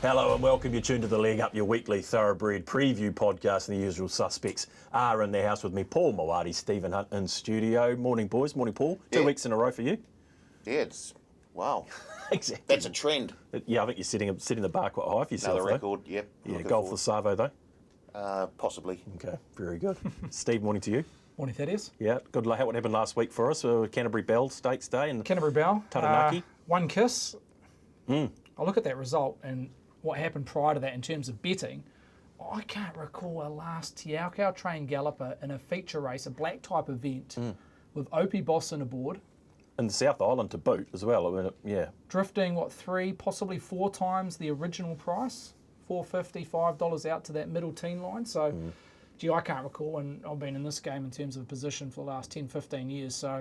Hello and welcome. You're tuned to The Leg Up, your weekly thoroughbred preview podcast, and the usual suspects are in the house with me. Paul Mawadi, Stephen Hunt in studio. Morning, boys. Morning, Paul. 2 weeks in a row for you. Yeah, it's... Wow. Exactly. That's a trend. Yeah, I think you're setting the bar quite high for yourself. Another record, yep. Yeah, golf for Savo, though? Possibly. Okay, very good. Steve, morning to you. Morning, Thaddeus. Yeah, good luck. What happened last week for us? Canterbury Bell Stakes Day and Canterbury Bell. Taranaki. One kiss. I look at that result and what happened prior to that in terms of betting. I can't recall a last Te Akau trained galloper in a feature race, a black type event, with Opie Boston aboard. In the South Island to boot as well. I mean, yeah. Drifting, 3, possibly 4 times the original price. $4.50, $5 out to that middle teen line. So, gee, I can't recall, and I've been in this game in terms of position for the last 10, 15 years. So,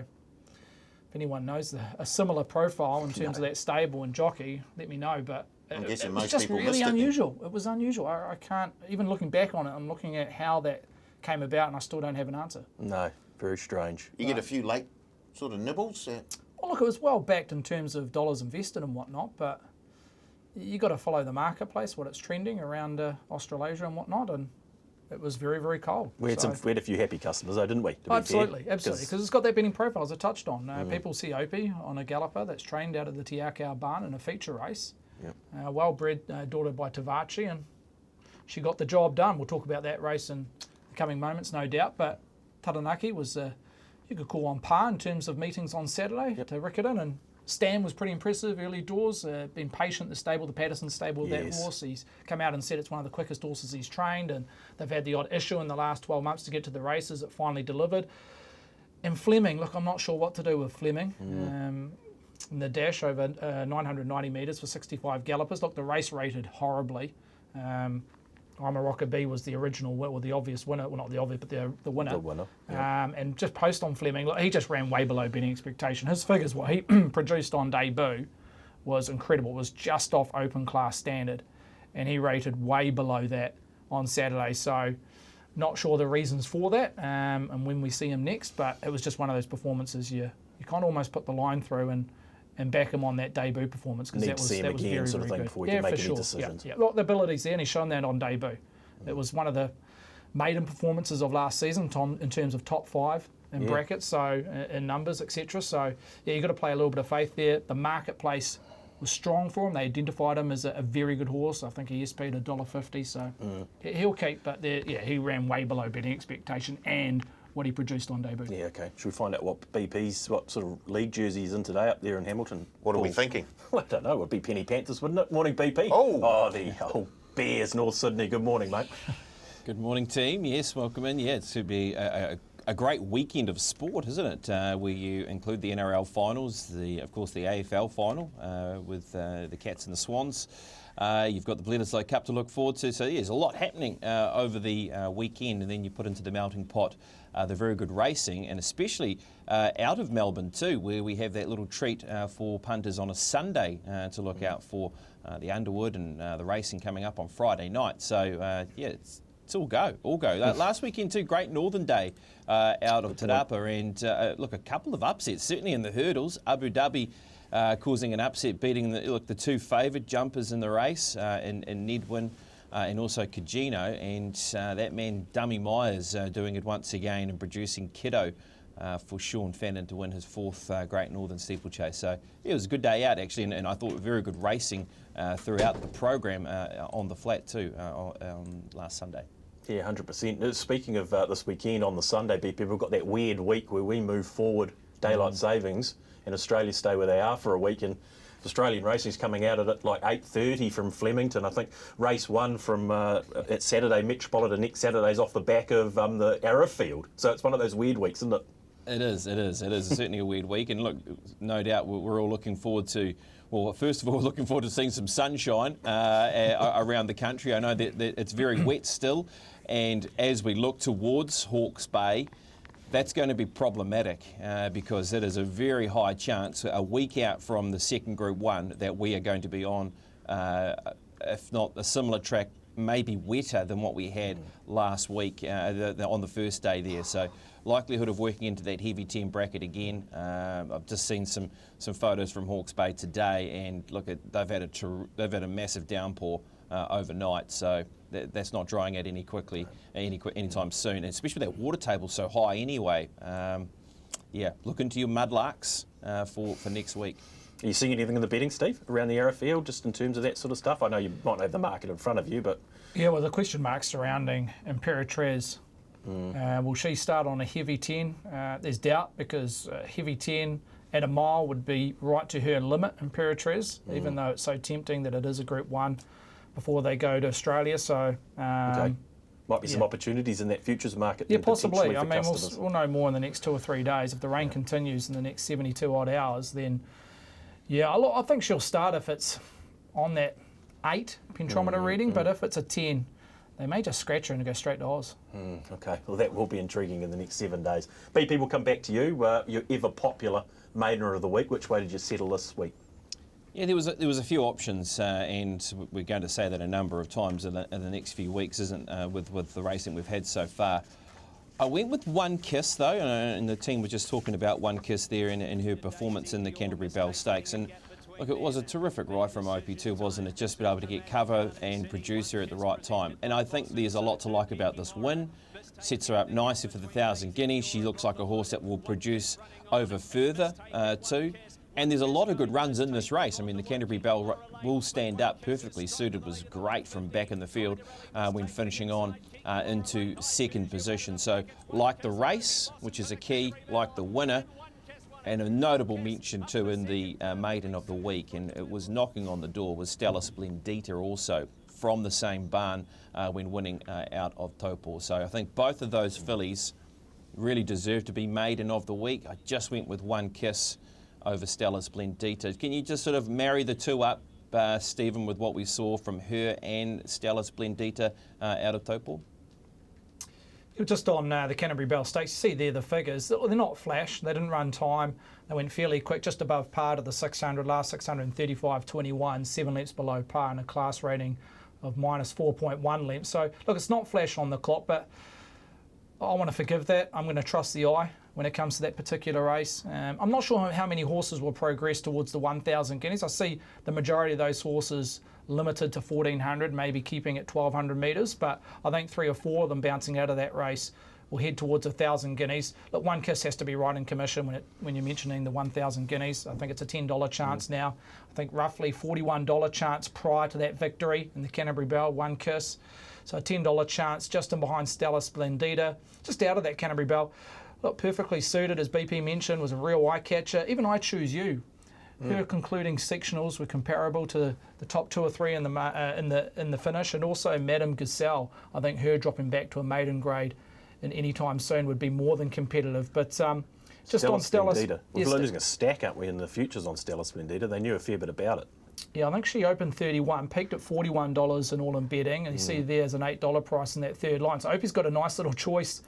if anyone knows a similar profile in terms of that stable and jockey, let me know. But it was just really unusual. It was unusual. I can't, even looking back on it, I'm looking at how that came about and I still don't have an answer. No, very strange. You get a few late sort of nibbles? Well, look, it was well backed in terms of dollars invested and whatnot, but you got to follow the marketplace, what it's trending around Australasia and whatnot, and it was very, very cold. We had a few happy customers though, didn't we? Absolutely, because it's got that betting profile, as I touched on. People see Opie on a galloper that's trained out of the Te Akau barn in a feature race. Yep. Well-bred daughter by Tavachi, and she got the job done. We'll talk about that race in the coming moments, no doubt, but Taranaki was, you could call on par in terms of meetings on Saturday to Riccarton, and Stan was pretty impressive early doors, been patient, the stable, the Patterson stable with that horse. He's come out and said it's one of the quickest horses he's trained, and they've had the odd issue in the last 12 months to get to the races. It finally delivered. And Fleming, look, I'm not sure what to do with Fleming. In the dash over 990 metres for 65 gallopers. Look, the race rated horribly. I'm a Rocker B was the original, or the obvious winner. Well, not the obvious, but the winner. The winner. Yeah. And just post on Fleming, look, he just ran way below betting expectation. His figures, what he produced on debut, was incredible. It was just off open class standard, and he rated way below that on Saturday. So, not sure the reasons for that, and when we see him next. But it was just one of those performances you kind of almost put the line through and back him on that debut performance, because that was very, sort of thing before you can make any decisions. Yeah. Look, the ability's there, and he's shown that on debut. It was one of the maiden performances of last season, Tom, in terms of top 5 in brackets, so in numbers, etc. So yeah, you've got to play a little bit of faith there. The marketplace was strong for him. They identified him as a very good horse. I think he SP'd $1.50, so he'll keep. But he ran way below betting expectation and what he produced on debut. Yeah, okay. Should we find out what sort of league jersey he's in today up there in Hamilton? What are we thinking? I don't know. It would be Penny Panthers, wouldn't it? Morning, BP. The old Bears, North Sydney. Good morning, mate. Good morning, team. Yes, welcome in. Yeah, it's to be a great weekend of sport, isn't it? Where you include the NRL finals, of course the AFL final with the Cats and the Swans. You've got the Bledisloe Cup to look forward to. So yeah, there's a lot happening over the weekend, and then you put into the melting pot the very good racing, and especially out of Melbourne too, where we have that little treat for punters on a Sunday to look out for the Underwood and the racing coming up on Friday night. So it's all go. Last weekend too, great Northern Day out of Te Rapa, and look, a couple of upsets, certainly in the hurdles. Abu Dhabi causing an upset, beating the 2 favoured jumpers in the race, in Nedwin and also Kajino, and that man Dummy Myers doing it once again and producing Kiddo for Sean Fannin to win his 4th Great Northern Steeplechase. So it was a good day out actually, and I thought very good racing throughout the program on the flat too last Sunday. Yeah, 100%. Speaking of this weekend on the Sunday, people have got that weird week where we move forward daylight savings and Australia stay where they are for a week, and Australian racing's coming out at like 8:30 from Flemington. I think race 1 from at Saturday Metropolitan next Saturday's off the back of the Arrowfield. So it's one of those weird weeks, isn't it? It is certainly a weird week, and look, no doubt we're all looking forward to. Well, first of all, looking forward to seeing some sunshine around the country. I know that it's very wet still, and as we look towards Hawke's Bay, that's going to be problematic because it is a very high chance a week out from the second Group 1 that we are going to be on, if not a similar track, maybe wetter than what we had last week on the first day there. So likelihood of working into that heavy 10 bracket again. I've just seen some photos from Hawke's Bay today, and look, they've had a massive downpour overnight. So that's not drying out anytime soon, and especially that water table so high anyway. Look into your mudlarks for next week. Are you seeing anything in the betting, Steve, around the Arrowfield, just in terms of that sort of stuff? I know you might not have the market in front of you, but... Yeah, well, the question marks surrounding Imperatriz. Will she start on a heavy 10? There's doubt, because heavy 10 at a mile would be right to her limit, Imperatriz, even though it's so tempting that it is a Group 1 before they go to Australia. So... Might be some opportunities in that futures market. Yeah, then possibly. potentially I for mean, customers. we'll know more in the next 2 or 3 days. If the rain continues in the next 72 odd hours, then I think she'll start if it's on that 8 pentrometer reading, but if it's a 10, they may just scratch her and go straight to Oz. Okay, well that will be intriguing in the next 7 days. BP, we'll come back to you. Your ever popular Maidener of the Week. Which way did you settle this week? Yeah, there was a few options, and we're going to say that a number of times in the next few weeks, with the racing we've had so far. I went with One Kiss though, and the team was just talking about One Kiss there in her performance in the Canterbury Bell Stakes, and look, it was a terrific ride from OP2, wasn't it? Just being able to get cover and produce her at the right time, and I think there's a lot to like about this win. Sets her up nicely for the 1,000 guineas. She looks like a horse that will produce over further too. And there's a lot of good runs in this race. I mean, the Canterbury Bell will stand up perfectly suited, was great from back in the field when finishing on into second position. So like the race, which is a key, like the winner, and a notable mention too in the Maiden of the Week, and it was knocking on the door, was Stella Splendita also from the same barn when winning out of Taupō. So I think both of those fillies really deserve to be Maiden of the Week. I just went with One Kiss over Stella Splendita. Can you just sort of marry the two up, Stephen, with what we saw from her and Stella Splendita out of Taupō? Just on the Canterbury Bell Stakes, you see there the figures. They're not flash. They didn't run time. They went fairly quick, just above par to the 600, last 635.21, 7 lengths below par, and a class rating of minus 4.1 lengths. So, look, it's not flash on the clock, but I want to forgive that. I'm going to trust the eye when it comes to that particular race. I'm not sure how many horses will progress towards the 1,000 guineas. I see the majority of those horses limited to 1,400, maybe keeping it 1,200 metres, but I think 3 or 4 of them bouncing out of that race will head towards 1,000 guineas. Look, One Kiss has to be right in commission when you're mentioning the 1,000 guineas. I think it's a $10 chance now. I think roughly $41 chance prior to that victory in the Canterbury Bell, One Kiss. So a $10 chance just in behind Stella Splendita, just out of that Canterbury Bell. Look, perfectly suited, as BP mentioned, was a real eye catcher. Even I Choose You. Her concluding sectionals were comparable to the top 2 or 3 in the finish, and also Madame Gazelle. I think her dropping back to a maiden grade in any time soon would be more than competitive. But just on Stella Splendita. We're losing a stack, aren't we, in the futures on Stella Splendita? They knew a fair bit about it. Yeah, I think she opened 31, peaked at $41 in all-in betting, and you see there's an $8 price in that third line. So Opie's got a nice little choice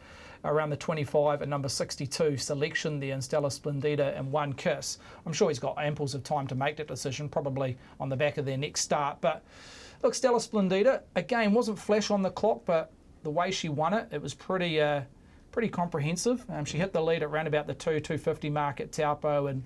around the 25 at number 62 selection there in Stella Splendita and One Kiss. I'm sure he's got amples of time to make that decision, probably on the back of their next start. But look, Stella Splendita, again, wasn't flash on the clock, but the way she won it, it was pretty comprehensive. She hit the lead at around about the 250 mark at Taupō, and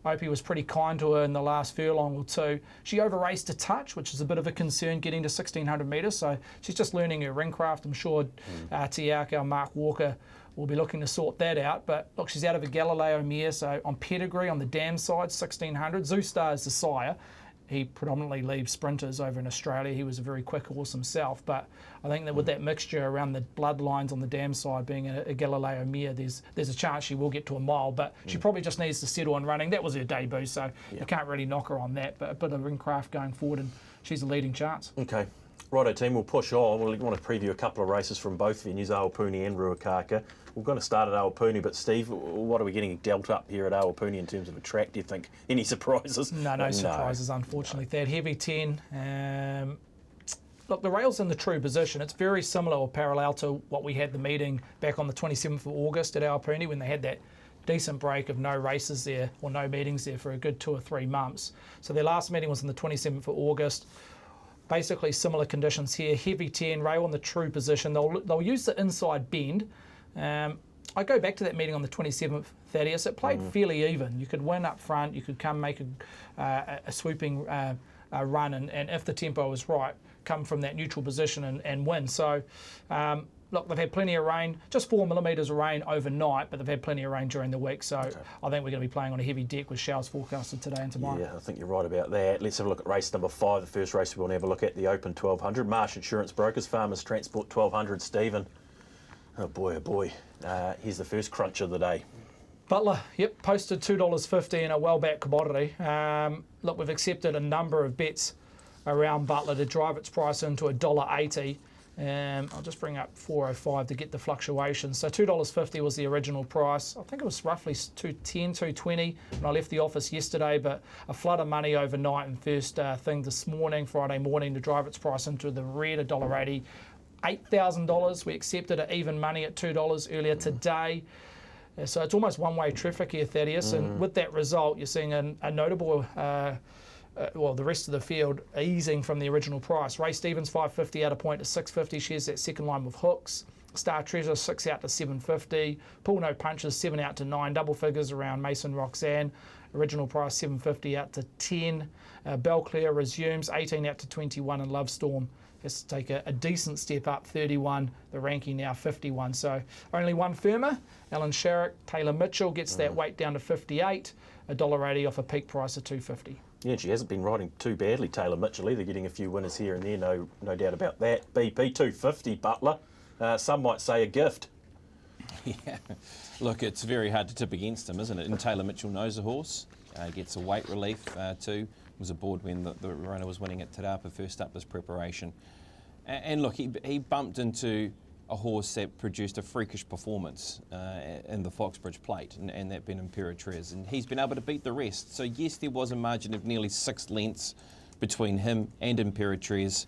Opie was pretty kind to her in the last furlong or two. She over-raced a touch, which is a bit of a concern getting to 1,600 metres, so she's just learning her ring craft. I'm sure Tiako, Mark Walker, will be looking to sort that out. But look, she's out of a Galileo mare, so on pedigree, on the dam side, 1,600. Zoustar is the sire. He predominantly leaves sprinters over in Australia. He was a very quick horse himself, but I think that with that mixture around the bloodlines on the dam side being a Galileo mare, there's a chance she will get to a mile, but she probably just needs to settle on running. That was her debut, so you can't really knock her on that, but a bit of ring craft going forward, and she's a leading chance. Okay. Righto team, we'll push on. We want to preview a couple of races from both venues, Awapuni and Ruakaka. We're going to start at Awapuni, but Steve, what are we getting dealt up here at Awapuni in terms of a track? Do you think any surprises? No surprises, unfortunately. That heavy 10. Look, the rail's in the true position. It's very similar or parallel to what we had the meeting back on the 27th of August at Awapuni when they had that decent break of no races there or no meetings there for a good 2 or 3 months. So their last meeting was on the 27th of August. Basically similar conditions here. Heavy 10, rail in the true position. They'll use the inside bend. I go back to that meeting on the 27th, Thaddeus. It played fairly even. You could win up front. You could come make a swooping run, and if the tempo is right, come from that neutral position and win. So, look, they've had plenty of rain, just 4 millimetres of rain overnight, but they've had plenty of rain during the week. So I think we're going to be playing on a heavy deck with showers forecasted today and tomorrow. Yeah, I think you're right about that. Let's have a look at race number 5, the first race we want to have a look at, the Open 1200. Marsh Insurance Brokers, Farmers Transport 1200, Stephen. Oh boy. Here's the first crunch of the day. Butler, yep, posted $2.50 in a well-backed commodity. Look, we've accepted a number of bets around Butler to drive its price into $1.80. I'll just bring up 405 to get the fluctuations. So $2.50 was the original price. I think it was roughly $2.10, $2.20 when I left the office yesterday, but a flood of money overnight and first thing this morning, Friday morning, to drive its price into the red, $1.80. $8,000. We accepted it even money at $2 earlier today. So it's almost one-way traffic here, Thaddeus. And with that result, you're seeing a notable, the rest of the field easing from the original price. Ray Stevens, 550 out of point to 650. Shares that second line with Hooks. Star Treasure, 6 out to 750. Pull No Punches, 7 out to 9. Double figures around Mason Roxanne. Original price, 750 out to 10. Belclair resumes, 18 out to 21. And Love Storm has to take a decent step up, 31. The ranking now 51. So only one firmer. Alan Sharrock, Taylor Mitchell gets that weight down to 58. $1.80 off a peak price of $2.50. Yeah, she hasn't been riding too badly, Taylor Mitchell, either, getting a few winners here and there, no doubt about that. BP, $2.50, Butler. Some might say a gift. Yeah, look, it's very hard to tip against him, isn't it? And Taylor Mitchell knows the horse, gets a weight relief too. Was aboard when the runner was winning at Te Rapa first up this preparation. And look, he bumped into a horse that produced a freakish performance in the Foxbridge Plate, and that being Imperatriz. And he's been able to beat the rest. So yes, there was a margin of nearly 6 lengths between him and Imperatriz,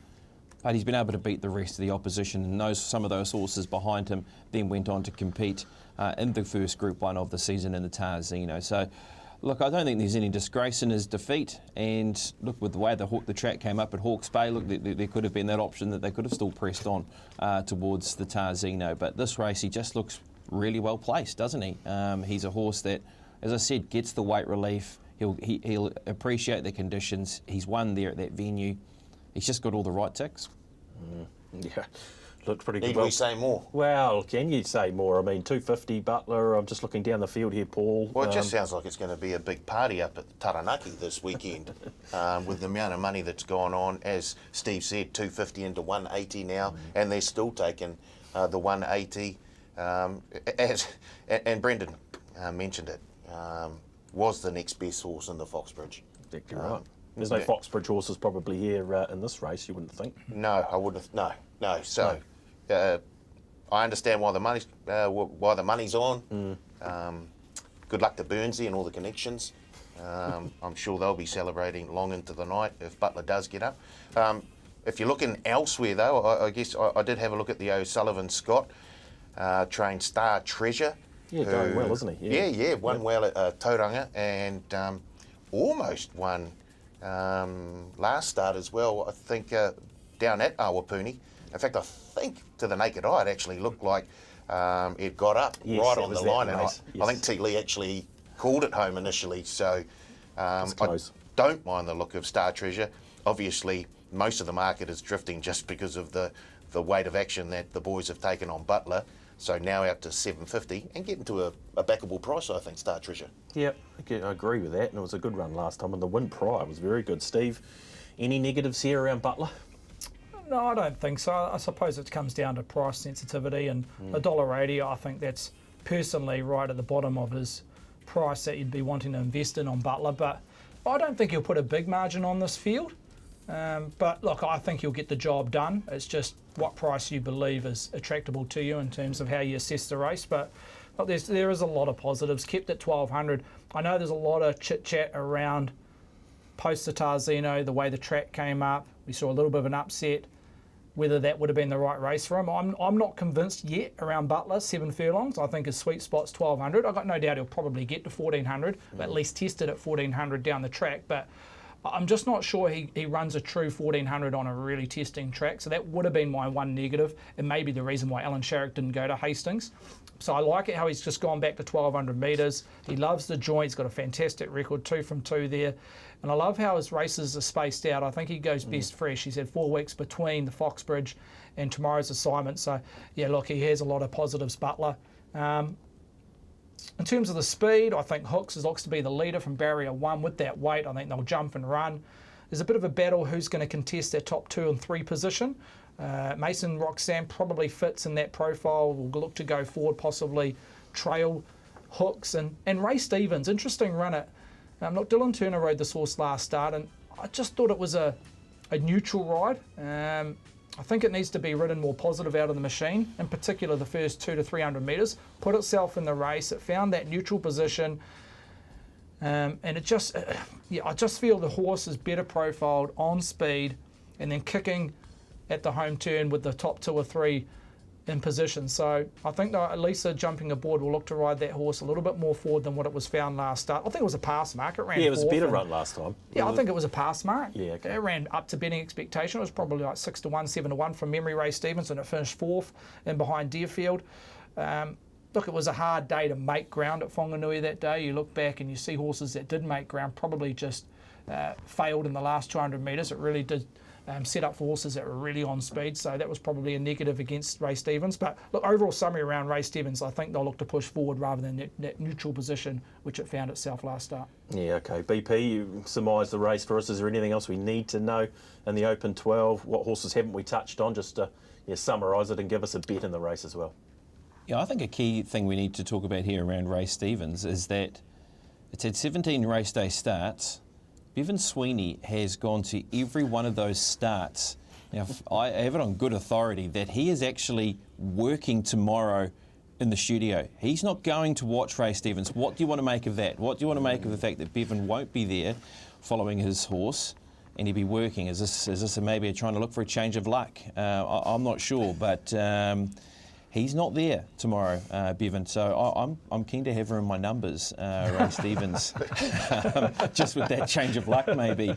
but he's been able to beat the rest of the opposition, and some of those horses behind him then went on to compete in the first Group 1 of the season in the Tarzino. So look, I don't think there's any disgrace in his defeat. And look, with the way the track came up at Hawke's Bay, look, there could have been that option that they could have still pressed on towards the Tarzino. But this race, he just looks really well placed, doesn't he? He's a horse that, as I said, gets the weight relief. He'll appreciate the conditions. He's won there at that venue. He's just got all the right ticks. Yeah, looked pretty good. Need we say more? Well, can you say more? I mean, $2.50, Butler. I'm just looking down the field here, Paul. Well, it just sounds like it's going to be a big party up at Taranaki this weekend with the amount of money that's gone on. As Steve said, $2.50 into $1.80 now, and they're still taking the $1.80. And Brendan mentioned it, was the next best horse in the Foxbridge. Exactly right. There's no Foxbridge horses probably here in this race, you wouldn't think. No, I wouldn't. No. So I understand why the money's on. Good luck to Burnsy and all the connections. I'm sure they'll be celebrating long into the night if Butler does get up. If you're looking elsewhere, though, I guess I did have a look at the O'Sullivan Scott trained Star Treasure. Yeah, going well, isn't he? Yeah, won well at Tauranga and almost won last start as well, I think, down at Awapuni. In fact, I think to the naked eye, it actually looked like it got up right on the line. And I think T. Lee actually called it home initially. So I don't mind the look of Star Treasure. Obviously, most of the market is drifting just because of the weight of action that the boys have taken on Butler. So now out to $7.50 and getting to a backable price, I think, Star Treasure. Yep, I agree with that. And it was a good run last time, and the win prior was very good. Steve, any negatives here around Butler? No, I don't think so. I suppose it comes down to price sensitivity, and $1.80, I think that's personally right at the bottom of his price that you'd be wanting to invest in on Butler. But I don't think he'll put a big margin on this field. But look, I think you'll get the job done. It's just what price you believe is attractable to you in terms of how you assess the race. But look, there is a lot of positives. Kept at 1200. I know there's a lot of chit chat around post the Tarzino, the way the track came up. We saw a little bit of an upset. Whether that would have been the right race for him, I'm not convinced yet around Butler. 7 furlongs. I think his sweet spot's 1200. I've got no doubt he'll probably get to 1400, but at least test it at 1400 down the track. But I'm just not sure he runs a true 1400 on a really testing track. So that would have been my one negative, and maybe the reason why Alan Sharrock didn't go to Hastings. So I like it how he's just gone back to 1200 metres. He loves the joint. He's got a fantastic record, 2 from 2 there. And I love how his races are spaced out. I think he goes best fresh. He's had 4 weeks between the Foxbridge and tomorrow's assignment. So, yeah, look, he has a lot of positives, Butler. In terms of the speed, I think Hooks looks to be the leader from barrier 1 with that weight. I think they'll jump and run. There's a bit of a battle who's going to contest that top 2 and 3 position. Mason Roxanne probably fits in that profile. Will look to go forward, possibly trail Hooks. And Ray Stevens, interesting runner. Look, Dylan Turner rode this horse last start, and I just thought it was a neutral ride. I think it needs to be ridden more positive out of the machine, in particular the first 200 to 300 metres. Put itself in the race. It found that neutral position. And it just, I just feel the horse is better profiled on speed and then kicking at the home turn with the top 2 or 3 in position. So I think that Lisa jumping aboard will look to ride that horse a little bit more forward than what it was found last start. I think it was a pass mark. It ran it was a fourth better and- run last time. Yeah, I think it was a pass mark. Yeah, okay. It ran up to betting expectation. It was probably like 6 to 1, 7 to 1 from memory. Ray Stevens, and it finished 4th in behind Deerfield. Look, it was a hard day to make ground at Whanganui that day. You look back and you see horses that did make ground probably just failed in the last 200 metres. It really did set up for horses that were really on speed, so that was probably a negative against Ray Stevens. But look, overall summary around Ray Stevens, I think they'll look to push forward rather than that neutral position which it found itself last start. Yeah, okay. BP, you surmised the race for us. Is there anything else we need to know in the Open 12? What horses haven't we touched on? Just to summarise it and give us a bet in the race as well. Yeah, I think a key thing we need to talk about here around Ray Stevens is that it's had 17 race day starts. Bevan Sweeney has gone to every one of those starts. Now, I have it on good authority that he is actually working tomorrow in the studio. He's not going to watch Ray Stevens. What do you want to make of that? What do you want to make of the fact that Bevan won't be there following his horse and he'll be working? Is this maybe trying to look for a change of luck? I'm not sure, but he's not there tomorrow, Bevan. So I'm keen to have her in my numbers, Ray Stevens, just with that change of luck maybe, with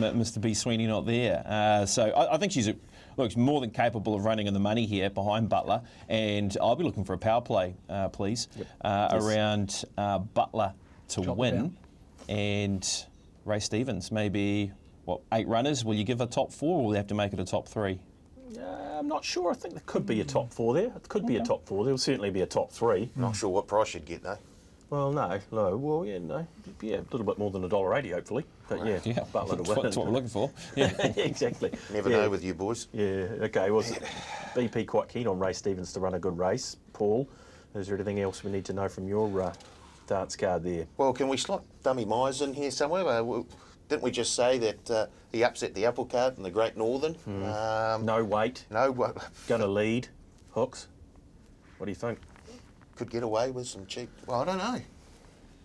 Mr. B. Sweeney not there. So I think she's more than capable of running in the money here behind Butler, and I'll be looking for a power play, please, around Butler to win, and Ray Stevens, maybe, 8 runners? Will you give a top 4, or will you have to make it a top 3? I'm not sure. I think there could be a top 4 there. It could be a top 4. There will certainly be a top 3. Not sure what price you'd get though. Well, no. Well, yeah, no. Yeah, a little bit more than $1.80, hopefully. But yeah, Butler to win. That's what we're looking for. Yeah. Exactly. Never know with you boys. Yeah, okay. Well, BP quite keen on Ray Stevens to run a good race. Paul, is there anything else we need to know from your dance card there? Well, can we slot Dummy Myers in here somewhere? Didn't we just say that he upset the apple cart in the Great Northern? No weight. No, Going to lead. Hooks. What do you think? could get away with some cheap. Well, I don't know.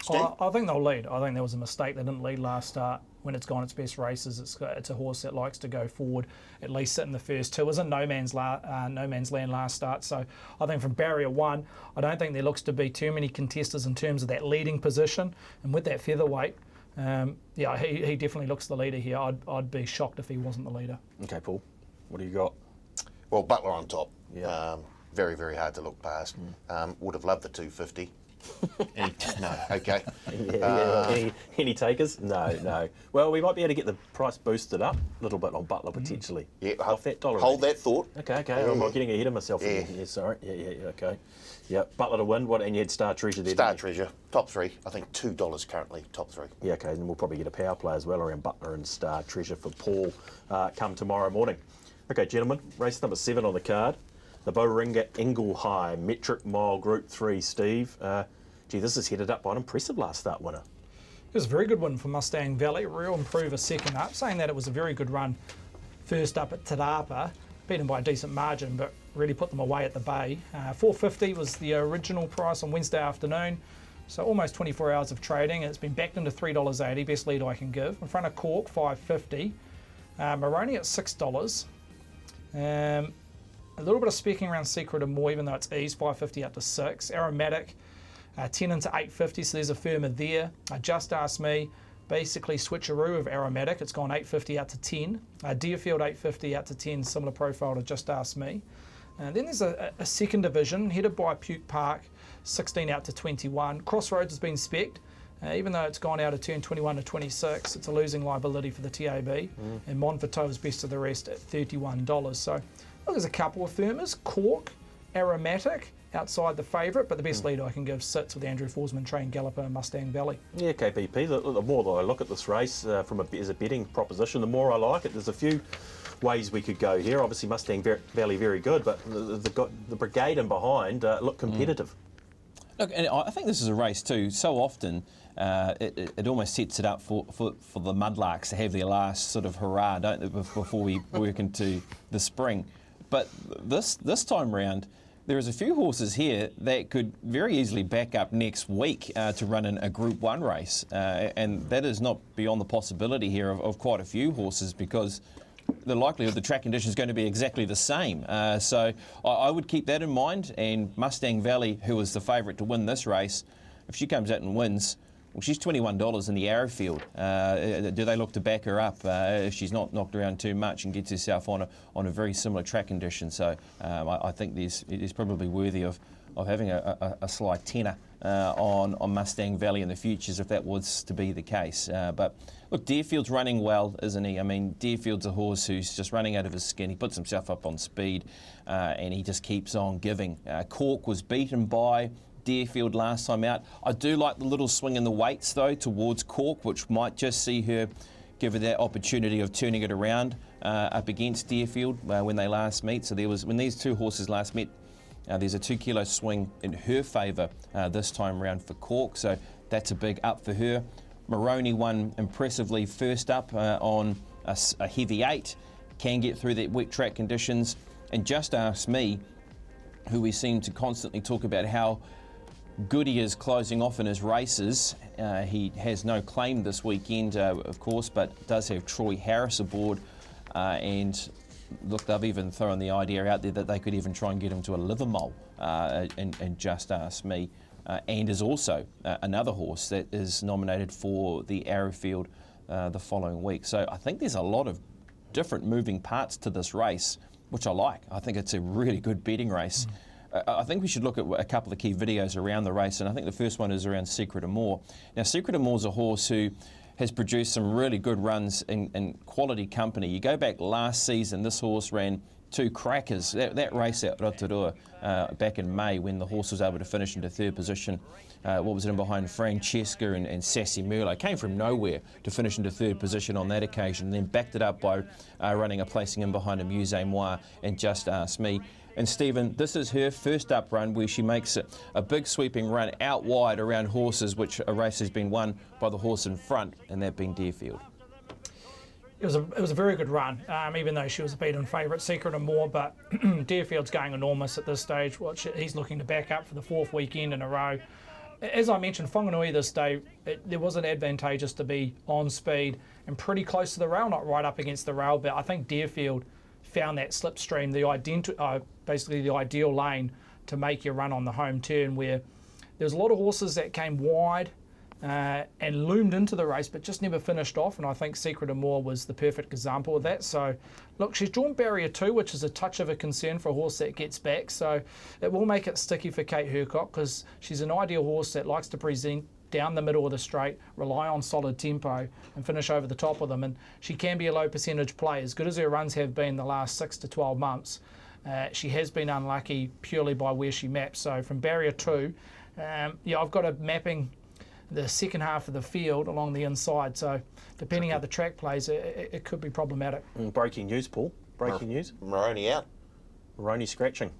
Steve? I think they'll lead. I think there was a mistake. They didn't lead last start. When it's gone its best races, it's a horse that likes to go forward, at least sit in the first two. It was in no man's land last start. So I think from barrier one, I don't think there looks to be too many contesters in terms of that leading position. And with that featherweight, he definitely looks the leader here. I'd be shocked if he wasn't the leader. Okay, Paul, what do you got? Well, Butler on top. Yeah. Very, very hard to look past. Would have loved the 250. No, okay. Any takers? No. Well, we might be able to get the price boosted up a little bit on Butler potentially. Yeah, off that dollar. Hold that thought. Okay. I'm not getting ahead of myself. Yeah. Again. Yeah, sorry. Yeah. Okay. Yeah, Butler to win. What? And you had Star Treasure there. Star didn't you? Treasure, top three. I think $2 currently, top three. Yeah. Okay. And we'll probably get a power play as well around Butler and Star Treasure for Paul come tomorrow morning. Okay, gentlemen. Race number 7 on the card. The Boringa Ingle High Metric Mile Group 3. Steve. This is headed up by an impressive last start winner. It was a very good win for Mustang Valley. Real improver second up, saying that it was a very good run first up at Te Rapa, beaten by a decent margin, but really put them away at the Bay. $4.50 was the original price on Wednesday afternoon, so almost 24 hours of trading. It's been backed into $3.80, best lead I can give. In front of Cork, $5.50. Moroni at $6. A little bit of specking around Secret and More, even though it's ease, $5.50 up to $6. Aromatic, 10 into $8.50, so there's a firmer there. Just Ask Me, basically switcheroo of Aromatic. It's gone 850 out to 10. Deerfield 850 out to 10, similar profile to Just Ask Me. Then there's a second division headed by Puke Park, 16 out to 21. Crossroads has been spec'd. Even though it's gone out of turn 21 to 26, it's a losing liability for the TAB. And Monforteau is best of the rest at $31. So there's a couple of firmers. Cork, Aromatic, outside the favourite, but the best lead I can give sits with Andrew Forsman, trained galloper in Mustang Valley. Yeah, KPP, the more that I look at this race as a betting proposition, the more I like it. There's a few ways we could go here. Obviously Mustang Valley very good, but the brigade in behind look competitive. Look, and I think this is a race too. So often it almost sets it up for the Mudlarks to have their last sort of hurrah, don't they, before we work into the spring. But this time round, there is a few horses here that could very easily back up next week to run in a Group 1 race. And that is not beyond the possibility here of quite a few horses, because the likelihood the track condition is going to be exactly the same. So I would keep that in mind. And Mustang Valley, who is the favourite to win this race, if she comes out and wins, well, she's $21 in the Arrowfield. Do they look to back her up if she's not knocked around too much and gets herself on a very similar track condition? So I think it is probably worthy of having a slight tenner on Mustang Valley in the futures if that was to be the case. But look, Deerfield's running well, isn't he? I mean, Deerfield's a horse who's just running out of his skin. He puts himself up on speed and he just keeps on giving. Cork was beaten by Deerfield last time out. I do like the little swing in the weights though towards Cork, which might just see her give her that opportunity of turning it around up against Deerfield when they last meet. So when these two horses last met, there's a 2 kilo swing in her favour this time round for Cork, so that's a big up for her. Maroney won impressively first up on a heavy 8, can get through that wet track conditions. And Just Ask Me, who we seem to constantly talk about how good he is closing off in his races. He has no claim this weekend, of course, but does have Troy Harris aboard. And look, they've even thrown the idea out there that they could even try and get him to a Livermore and Just Ask Me. And is also another horse that is nominated for the Arrowfield the following week. So I think there's a lot of different moving parts to this race, which I like. I think it's a really good betting race. I think we should look at a couple of key videos around the race, and I think the first one is around Secret Amour. Now, Secret Amour is a horse who has produced some really good runs in quality company. You go back last season, this horse ran 2 crackers. That race at Rotorua back in May, when the horse was able to finish into 3rd position. What was it in behind Francesca and Sassy Merlot? Came from nowhere to finish into 3rd position on that occasion, and then backed it up by running a placing in behind a Musée Moi and Just Ask Me. And Stephen, this is her first up run where she makes a big sweeping run out wide around horses, which a race has been won by the horse in front, and that being Deerfield. It was a very good run, even though she was a beaten favourite, Secret Amour, but Deerfield's going enormous at this stage. He's looking to back up for the 4th weekend in a row. As I mentioned, Whanganui this day, there wasn't advantageous to be on speed and pretty close to the rail, not right up against the rail, but I think Deerfield found that slipstream, basically the ideal lane to make your run on the home turn, where there's a lot of horses that came wide and loomed into the race but just never finished off, and I think Secret Amour was the perfect example of that. So look, she's drawn barrier 2, which is a touch of a concern for a horse that gets back, so it will make it sticky for Kate Hercock, because she's an ideal horse that likes to present down the middle of the straight, rely on solid tempo and finish over the top of them, and she can be a low percentage play. As good as her runs have been the last 6 to 12 months, she has been unlucky purely by where she maps. So from barrier 2, I've got her mapping the second half of the field along the inside, so depending how the track plays, it could be problematic. Breaking news, Paul. Breaking news. Maroney out. Maroney scratching.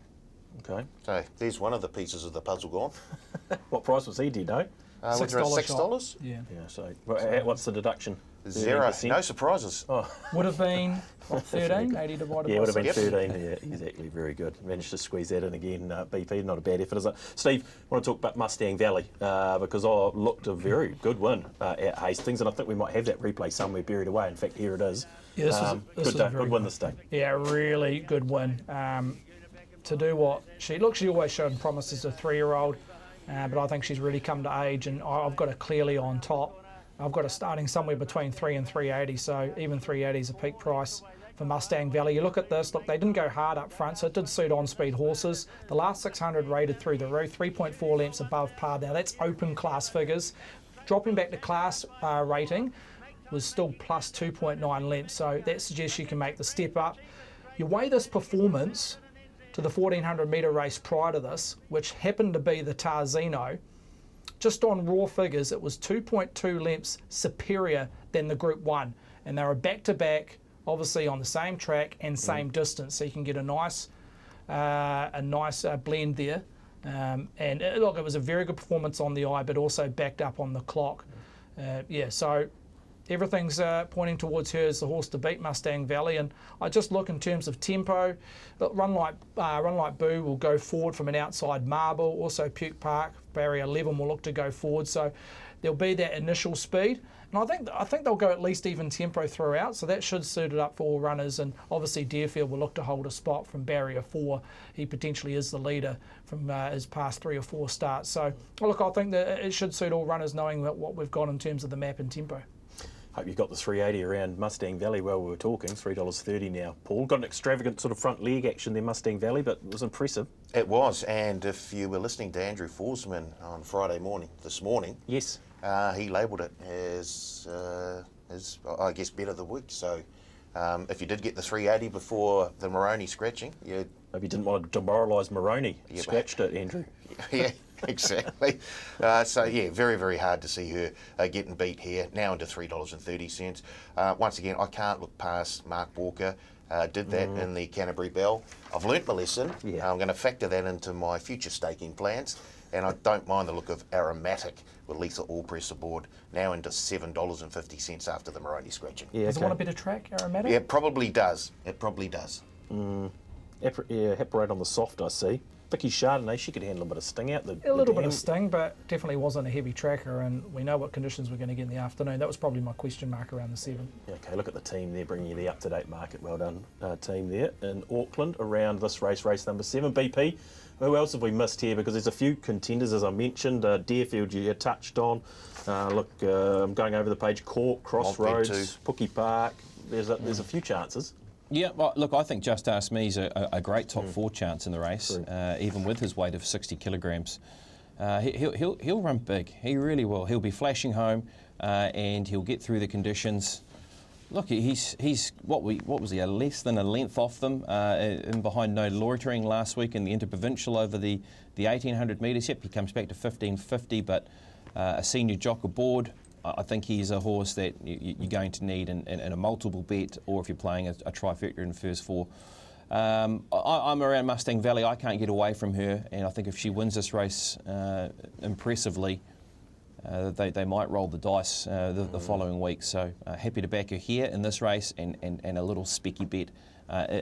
Okay. So there's one of the pieces of the puzzle gone. What price was he, do you know? Was it $6? Yeah. Yeah, so what's the deduction? 0. 13%? No surprises. Oh. Would have been, what, 13? 80 divided Yeah, it by would have been 6. 13. Yeah, exactly. Very good. Managed to squeeze that in again. BP, not a bad effort, is it? Steve, I want to talk about Mustang Valley because I looked a very good win at Hastings, and I think we might have that replay somewhere buried away. In fact, here it is. Yeah, this was a very good win this day. Yeah, really good win. To do what she always showed promise as a 3-year-old, but I think she's really come to age, and I've got her clearly on top. I've got it starting somewhere between 3 and 380, so even 380 is a peak price for Mustang Valley. You look at this, look, they didn't go hard up front, so it did suit on-speed horses. The last 600 rated through the roof, 3.4 lengths above par. Now that's open class figures. Dropping back to class rating was still plus 2.9 lengths, so that suggests you can make the step up. You weigh this performance to the 1400 metre race prior to this, which happened to be the Tarzino. Just on raw figures, it was 2.2 lengths superior than the Group 1, and they were back-to-back, obviously on the same track and same distance, so you can get a nice blend there. Look, it was a very good performance on the eye, but also backed up on the clock. So everything's pointing towards her as the horse to beat, Mustang Valley. And I just look in terms of tempo. Run Like Boo will go forward from an outside marble. Also Puke Park, barrier 11 will look to go forward. So there'll be that initial speed. And I think they'll go at least even tempo throughout, so that should suit it up for all runners. And obviously Deerfield will look to hold a spot from barrier 4. He potentially is the leader from his past 3 or 4 starts. So look, I think that it should suit all runners knowing what we've got in terms of the map and tempo. Hope you got the 380 around Mustang Valley while we were talking. $3.30 now. Paul, got an extravagant sort of front leg action there, Mustang Valley, but it was impressive. It was, and if you were listening to Andrew Forsman on Friday morning, this morning, Yes. he labelled it as I guess, bet of the week. So if you did get the 380 before the Moroney scratching, you Maybe didn't want to demoralise Moroney. Yeah, Scratched it, Andrew. yeah, exactly. Very, very hard to see her getting beat here, now into $3.30. Once again, I can't look past Mark Walker. Did that in the Canterbury Bell. I've learnt my lesson. Yeah. I'm going to factor that into my future staking plans. And I don't mind the look of Aromatic with Lisa Allpress aboard, now into $7.50 after the Moroney scratching. Yeah, Does it want a better track, Aromatic? Yeah, it probably does. It probably does. Hepparade on the soft, I see. Vicky Chardonnay, she could handle a bit of sting out. A little bit of sting, but definitely wasn't a heavy tracker, and we know what conditions we're going to get in the afternoon. That was probably my question mark around the 7. Okay, look at the team there, bringing you the up-to-date market. Well done, team there in Auckland around this race number 7. BP, who else have we missed here? Because there's a few contenders, as I mentioned. Deerfield, you touched on. I'm going over the page. Cork, Crossroads, Pookie Park. There's a few chances. Yeah, well, look, I think Just Ask Me's a great top 4 chance in the race, even with his weight of 60 kilograms. He'll run big. He really will. He'll be flashing home, and he'll get through the conditions. Look, he's what was he? Less than a length off them, in behind No Loitering last week in the Interprovincial over the 1800 metres. Yep, he comes back to 1550, but a senior jock aboard. I think he's a horse that you're going to need in a multiple bet, or if you're playing a trifecta in first 4. I'm around Mustang Valley. I can't get away from her, and I think if she wins this race impressively, they might roll the dice the following week. So happy to back her here in this race, and a little specky bet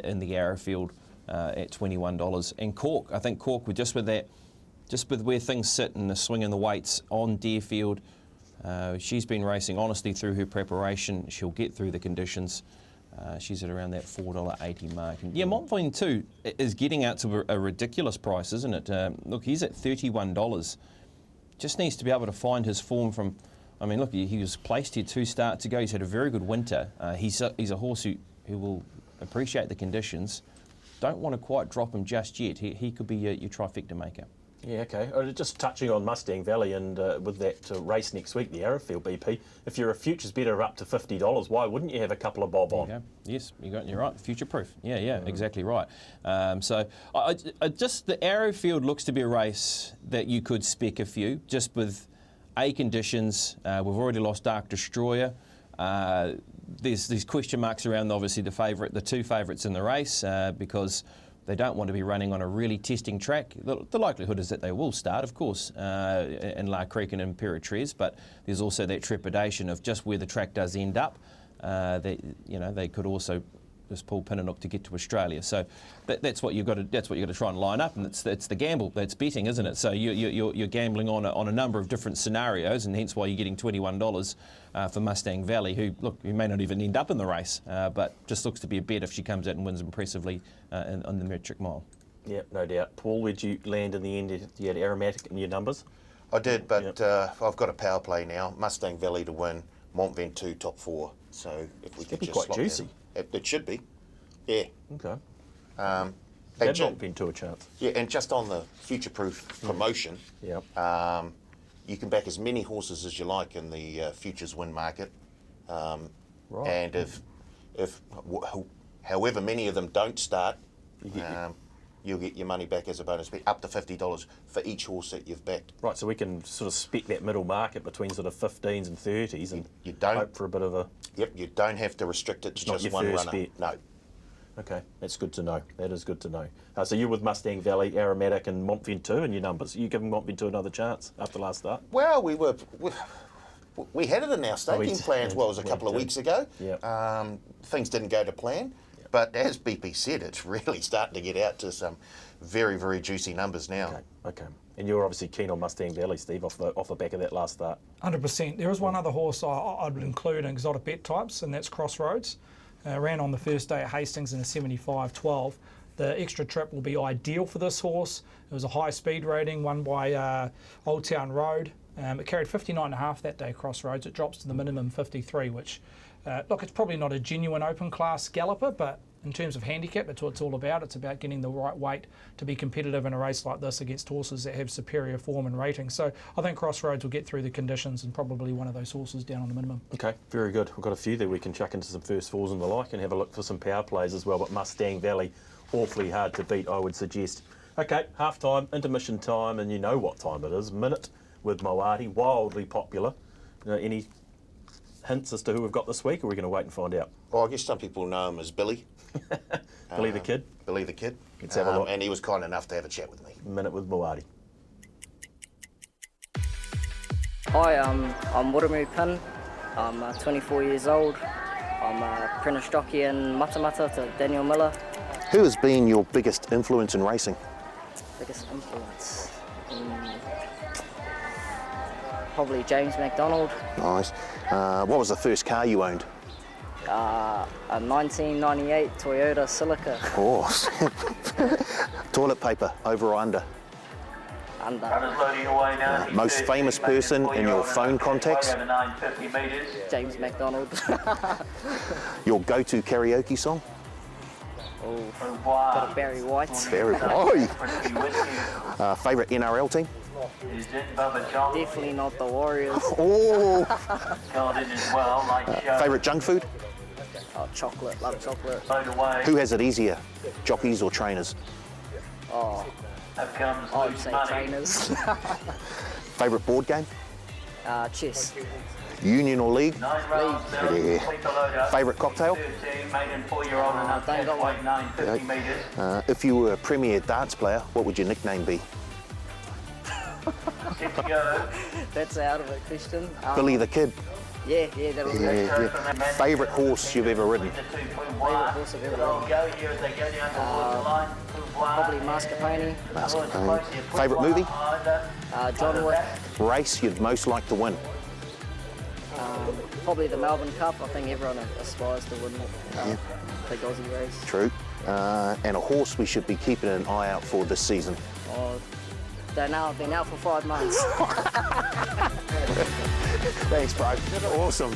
in the Arrowfield at $21. And Cork, I think Cork, just with where things sit and the swing in the weights on Deerfield. She's been racing honestly through her preparation. She'll get through the conditions. She's at around that $4.80 mark. And yeah, Montvine too is getting out to a ridiculous price, isn't it? Look, he's at $31. Just needs to be able to find his form from. I mean, look, he was placed here 2 starts ago. He's had a very good winter. He's a horse who will appreciate the conditions. Don't want to quite drop him just yet. He could be your trifecta maker. Yeah, okay. Just touching on Mustang Valley and with that race next week, the Arrowfield BP, if you're a futures bettor up to $50, why wouldn't you have a couple of bob on? There you go. Yes, you're right. Future proof. Yeah, exactly right. So just the Arrowfield looks to be a race that you could spec a few, just with conditions. We've already lost Dark Destroyer. There's these question marks around obviously the 2 favourites in the race because they don't want to be running on a really testing track. The likelihood is that they will start, of course, in La Creek and Imperatriz, but there's also that trepidation of just where the track does end up. They could also just pull Pinnonook to get to Australia. So that's what you've got to try and line up, and it's the gamble. That's betting, isn't it? So you're gambling on a number of different scenarios, and hence why you're getting $21 for Mustang Valley, who may not even end up in the race, but just looks to be a bet if she comes out and wins impressively on the metric mile. Yeah, no doubt. Paul, where'd you land in the end? You had Aromatic in your numbers? I did, but I've got a power play now. Mustang Valley to win, Mont Ventoux top 4. So if we could be just quite slot juicy. it should be. Yeah. Okay. And That Mont Ventoux a chance. yeah, and just on the future-proof promotion, Yeah. you can back as many horses as you like in the futures win market. Right. And if however many of them don't start, you'll get your money back as a bonus bet, up to $50 for each horse that you've backed. Right, so we can sort of spec that middle market between sort of 15s and 30s and You don't- hope for a bit of a... Yep, you don't have to restrict it to not just your one first runner. bet. No. Okay, that's good to know. That is good to know. So you're with Mustang Valley, Aromatic and Mont Ventoux in your numbers. Are you giving Mont Ventoux another chance after last start? Well, we had it in our staking plans. Well, it was a couple of did. weeks ago. Yep. Things didn't go to plan, but as BP said, it's really starting to get out to some very, very juicy numbers now. Okay. And you're obviously keen on Mustang Valley, Steve, off the back of that last start. 100%. There is one other horse I'd include in exotic bet types, and that's Crossroads. Ran on the first day at Hastings in a 75-12. The extra trip will be ideal for this horse. It was a high speed rating, won by Old Town Road. It carried 59.5 that day, Crossroads. It drops to the minimum 53, which, look, it's probably not a genuine open class galloper, but in terms of handicap, that's what it's all about. It's about getting the right weight to be competitive in a race like this against horses that have superior form and rating. So I think Crossroads will get through the conditions and probably one of those horses down on the minimum. Okay, very good. We've got a few there we can chuck into some first falls and the like and have a look for some power plays as well. But Mustang Valley, awfully hard to beat, I would suggest. Okay, half time, intermission time, and you know what time it is. Minute with Moati, wildly popular. Any hints as to who we've got this week, or are we going to wait and find out? Well, I guess some people know him as Billy. Billy the Kid, Billy the Kid. Let's have a look. And he was kind enough to have a chat with me. minute with Moati. Hi, I'm Waramu Pin. I'm 24 years old. I'm a apprentice jockey in Matamata to Daniel Miller. Who has been your biggest influence in racing? Biggest influence? Probably James McDonald. Nice. What was the first car you owned? A 1998 Toyota Celica. Oh. Toilet paper, over or under? Under. Most famous person in your phone contacts? James McDonald. Your go-to karaoke song? Got a Barry White. Very favourite NRL team? Definitely not the Warriors. Oh. Favourite junk food? Oh, chocolate. Love chocolate. Who has it easier, jockeys or trainers? Oh, I would say trainers. Favourite board game? Chess. Union or league? League. Yeah. Favourite cocktail? Don't got one. If you were a premier darts player, what would your nickname be? That's out of it, Christian. Billy the Kid. Yeah, that was good. Yeah. Favourite horse you've ever ridden? Favourite horse I've ever ridden? Probably Mascarpone. Favourite movie? John Wick. Race you'd most like to win? Probably the Melbourne Cup. I think everyone aspires to win that big Aussie race. True. And a horse we should be keeping an eye out for this season? Oh, don't know. I've been out for 5 months. Thanks, bro. Awesome.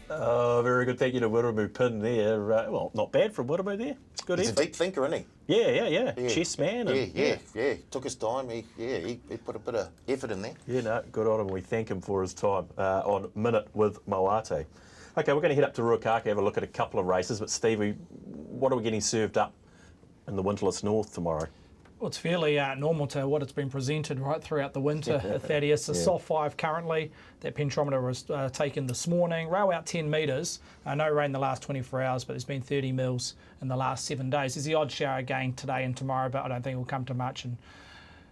Very good. Thank you to Wiramu Pin there. Well, not bad from Wiramu there. Good He's a effort. deep thinker, isn't he? Yeah. Chess man. And, Yeah. Took his time. He put a bit of effort in there. Yeah, no, good on him. We thank him for his time on Minute with Moate. Okay, we're going to head up to Ruakaka, have a look at a couple of races. But Stevie, what are we getting served up in the Winterless North tomorrow? Well, it's fairly normal to what it's been presented right throughout the winter, Thaddeus. A soft 5 currently. That pentrometer was taken this morning. Rail out 10 metres. No rain the last 24 hours, but there's been 30 mils in the last 7 days. There's the odd shower again today and tomorrow, but I don't think it will come to much. And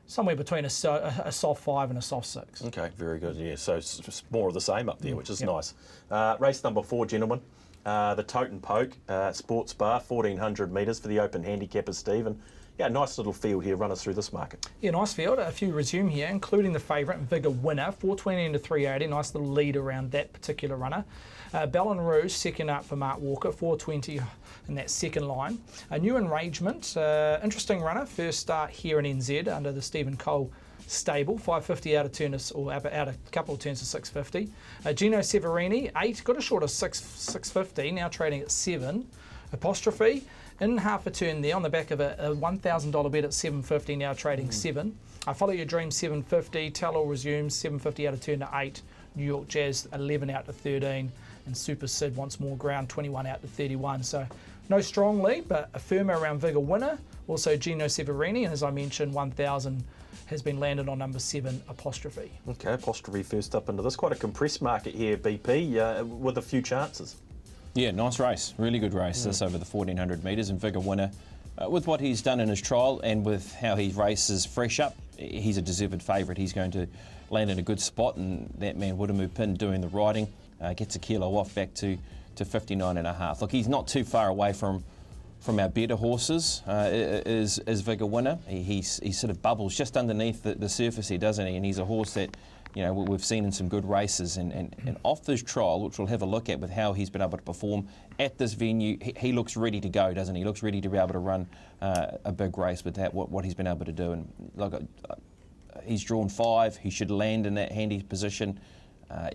somewhere between a soft 5 and a soft 6. Okay, very good. Yeah, so it's just more of the same up there, which is nice. Race number 4, gentlemen. The Tote and Poke Sports Bar, 1,400 metres for the open handicappers, Stephen. yeah, nice little field here. Run us through this market. Yeah, nice field. A few resume here, including the favourite Vigor Winner, 420 into 380. Nice little lead around that particular runner. Ballon Rouge, second up for Mark Walker, 420 in that second line. A new Enragement, interesting runner. First start here in NZ under the Stephen Cole stable, 550 out of turn, or out a couple of turns to 650. Gino Severini, 8, got a short of 650, now trading at 7. Apostrophe, in half a turn there on the back of a $1,000 bet at 750, now trading 7. Follow Your Dream, 750. Tell All resumes, 750 out of turn to 8. New York Jazz, 11 out to 13. And Super Sid wants more ground, 21 out to 31. So no strong lead, but a firmer around Vigor Winner. Also Gino Severini, and as I mentioned, 1,000 has been landed on number 7, Apostrophe. Okay, Apostrophe first up into this. Quite a compressed market here, BP, with a few chances. Yeah, nice race. Really good race, this over the 1,400 metres. And Vigor Winner, with what he's done in his trial and with how he races fresh up, he's a deserved favourite. He's going to land in a good spot, and that man, Wuramu Pin, doing the riding, gets a kilo off back to 59.5. Look, he's not too far away from our better horses, is Vigor Winner. He sort of bubbles just underneath the surface here, doesn't he? And he's a horse that, you know, we've seen in some good races. And off this trial, which we'll have a look at with how he's been able to perform at this venue, he looks ready to go, doesn't he? He looks ready to be able to run a big race with that, what he's been able to do. And like, he's drawn 5. He should land in that handy position.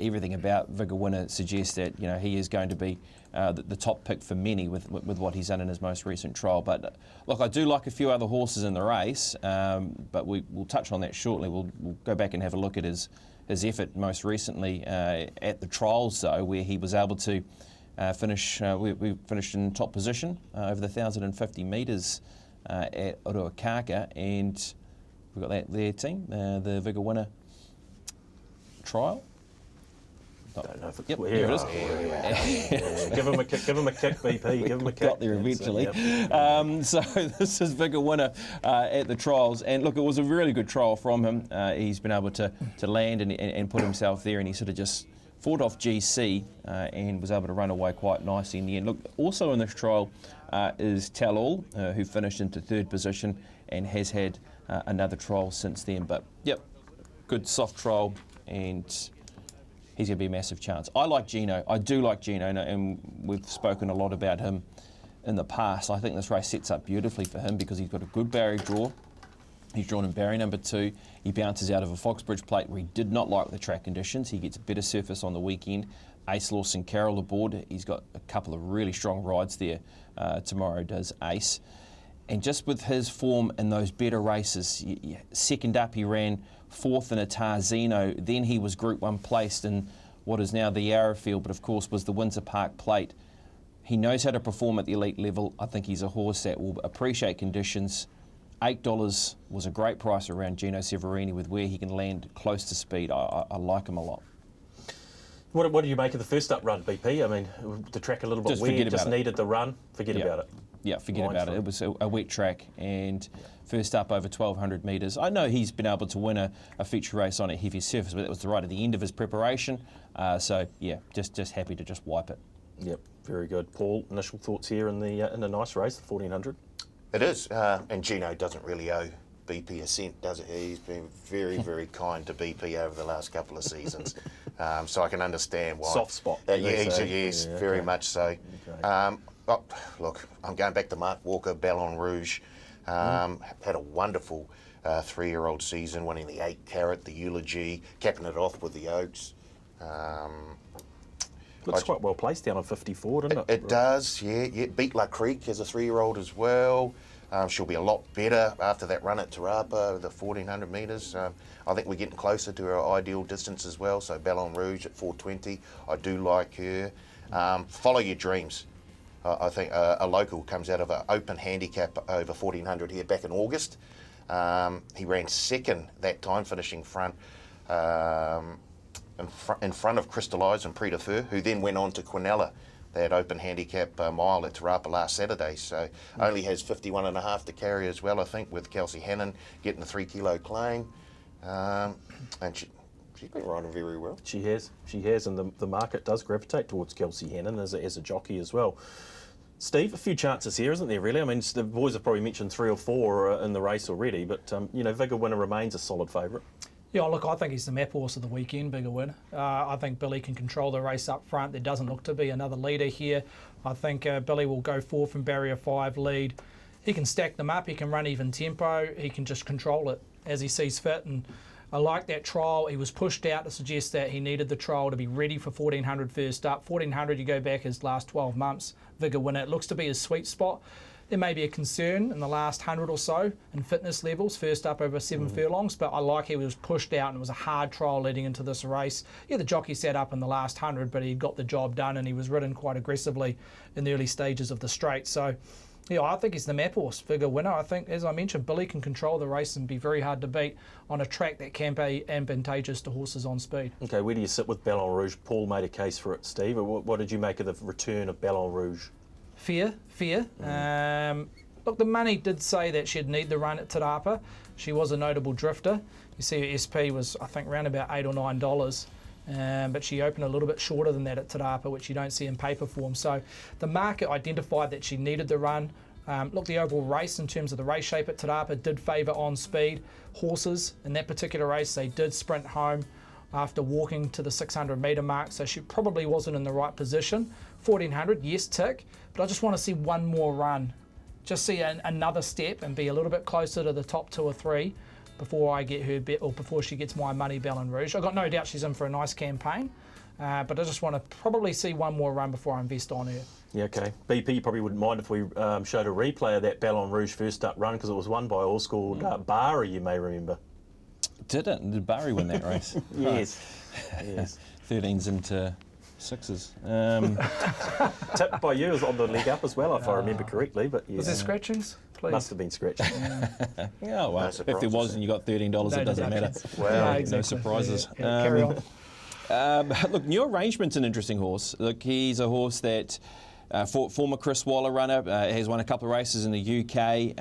Everything about Vigor Winner suggests that, you know, he is going to be the top pick for many with what he's done in his most recent trial. But look, I do like a few other horses in the race, but we'll touch on that shortly. We'll go back and have a look at his effort most recently at the trials, though, where he was able to finish. We finished in top position over the 1,050 metres at Oruakaka, and we've got that there, team, the Vigor Winner trial. Don't know if it's Yep, here. here it is. Give him a kick, BP. Give him a kick. Got there eventually. Yep. So this is Vigor Winner at the trials, and look, it was a really good trial from him. He's been able to land and put himself there, and he sort of just fought off GC and was able to run away quite nicely in the end. Look, also in this trial is Tell All, who finished into 3rd position and has had another trial since then. But yep, good soft trial, and he's going to be a massive chance. I like Gino. I do like Gino, and we've spoken a lot about him in the past. I think this race sets up beautifully for him because he's got a good barrier draw. He's drawn in barrier number 2. He bounces out of a Foxbridge plate where he did not like the track conditions. He gets a better surface on the weekend. Ace Lawson Carroll aboard. He's got a couple of really strong rides there. Tomorrow does Ace. And just with his form in those better races, second up he ran 4th in a Tarzino, then he was Group 1 placed in what is now the Yarrafield, but of course was the Windsor Park Plate. He knows how to perform at the elite level. I think he's a horse that will appreciate conditions. $8 was a great price around Gino Severini with where he can land close to speed. I like him a lot. What do you make of the first up run, BP? I mean, the track a little bit weird, just needed the run. Forget about it. Yeah, forget about it. It was a wet track, and first up over 1,200 metres. I know he's been able to win a feature race on a heavy surface, but that was right at the end of his preparation. So yeah, just happy to just wipe it. Yep, very good. Paul, initial thoughts here in the nice race, the 1,400. It is, and Gino doesn't really owe BP a cent, does it? He's been very, very kind to BP over the last couple of seasons, so I can understand why. Soft spot. Yes, very much so. Okay. Look, I'm going back to Mark Walker, Ballon Rouge. Had a wonderful 3-year-old season, winning the 8 Carat, the Eulogy, capping it off with the Oaks. Looks quite well placed down on 54, doesn't it? It does, yeah. Beat La Creek as a 3-year-old as well. She'll be a lot better after that run at Te Rapa, the 1,400 metres. I think we're getting closer to our ideal distance as well, so Ballon Rouge at 420. I do like her. Follow Your Dreams. I think a local comes out of an open handicap over 1,400 here back in August. He ran 2nd that time, finishing front. In front of Crystallise and Prix de Feu, who then went on to Quinella, that open handicap mile at Te Rapa last Saturday. So only has 51.5 to carry as well, I think, with Kelsey Hannon getting the 3 kilo claim. And she's been riding very well. She has, and the market does gravitate towards Kelsey Hannon as a jockey as well. Steve, a few chances here, isn't there, really? I mean, the boys have probably mentioned 3 or 4 in the race already, but, Vigor Winner remains a solid favourite. Yeah, look, I think he's the map horse of the weekend, Bigger Winner. I think Billy can control the race up front. There doesn't look to be another leader here. I think Billy will go 4 from barrier 5 lead. He can stack them up. He can run even tempo. He can just control it as he sees fit. And I like that trial. He was pushed out to suggest that he needed the trial to be ready for 1400 first up. 1400, you go back his last 12 months, Vigor Winner. It looks to be his sweet spot. There may be a concern in the last 100 or so in fitness levels, first up over 7 furlongs, but I like he was pushed out and it was a hard trial leading into this race. Yeah, the jockey sat up in the last 100, but he got the job done and he was ridden quite aggressively in the early stages of the straight. So, yeah, I think he's the map horse, Vigor Winner. I think, as I mentioned, Billy can control the race and be very hard to beat on a track that can be advantageous to horses on speed. Okay, where do you sit with Ballon Rouge? Paul made a case for it, Steve. What did you make of the return of Ballon Rouge? Fair. Look, the money did say that she'd need the run at Te Rapa. She was a notable drifter. You see her SP was, I think, around about $8 or $9. But she opened a little bit shorter than that at Te Rapa, which you don't see in paper form. So the market identified that she needed the run. Look, the overall race in terms of the race shape at Te Rapa did favour on speed. Horses in that particular race, they did sprint home after walking to the 600 metre mark, so she probably wasn't in the right position. 1400, yes, tick, but I just want to see one more run. Just see another step and be a little bit closer to the top 2 or 3 before I get her bet, or before she gets my money, Ballon Rouge. I've got no doubt she's in for a nice campaign, but I just want to probably see one more run before I invest on her. Yeah, okay. BP, you probably wouldn't mind if we showed a replay of that Ballon Rouge first up run, because it was won by a horse called Bari, you may remember. Did Barry win that race? Yes. Yes. 13s into 6s. Tipped by you was on the leg up as well, if I remember correctly. But Was there scratchings? Please. Must have been scratching. Yeah, well, if there was and you got $13, it doesn't matter. Well, exactly. No surprises. Yeah, carry on. Look, New Arrangement's an interesting horse. Look, he's a horse that former Chris Waller runner, has won a couple of races in the UK,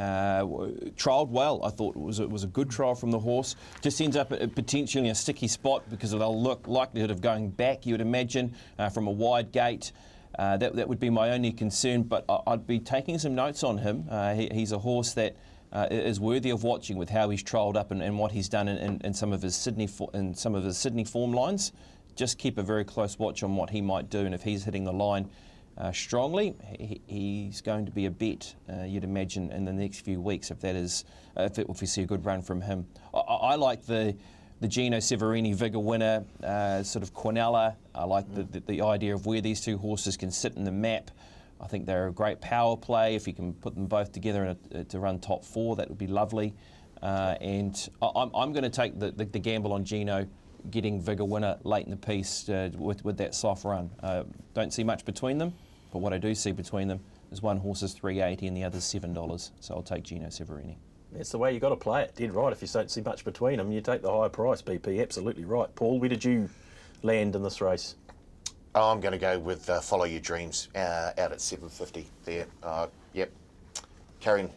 trialled well. I thought it was a good trial from the horse. Just ends up potentially in a sticky spot because of the likelihood of going back, you would imagine, from a wide gate. That would be my only concern, but I'd be taking some notes on him. He's a horse that is worthy of watching with how he's trialled up and what he's done in some of his Sydney form lines. Just keep a very close watch on what he might do, and if he's hitting the line strongly, he's going to be a bet, you'd imagine, in the next few weeks if we see a good run from him. I like the Gino Severini Vigor Winner, sort of Quinella. I like the idea of where these two horses can sit in the map. I think they're a great power play. If you can put them both together to run top 4, that would be lovely. And I'm going to take the gamble on Gino getting Vigor Winner late in the piece with that soft run. Don't see much between them, but what I do see between them is one horse is $3.80 and the other's $7. So I'll take Gino Severini. That's the way you got to play it. Dead right. If you don't see much between them, you take the higher price, BP. Absolutely right. Paul, where did you land in this race? I'm going to go with Follow Your Dreams out at $7.50 there. Yep. Carrying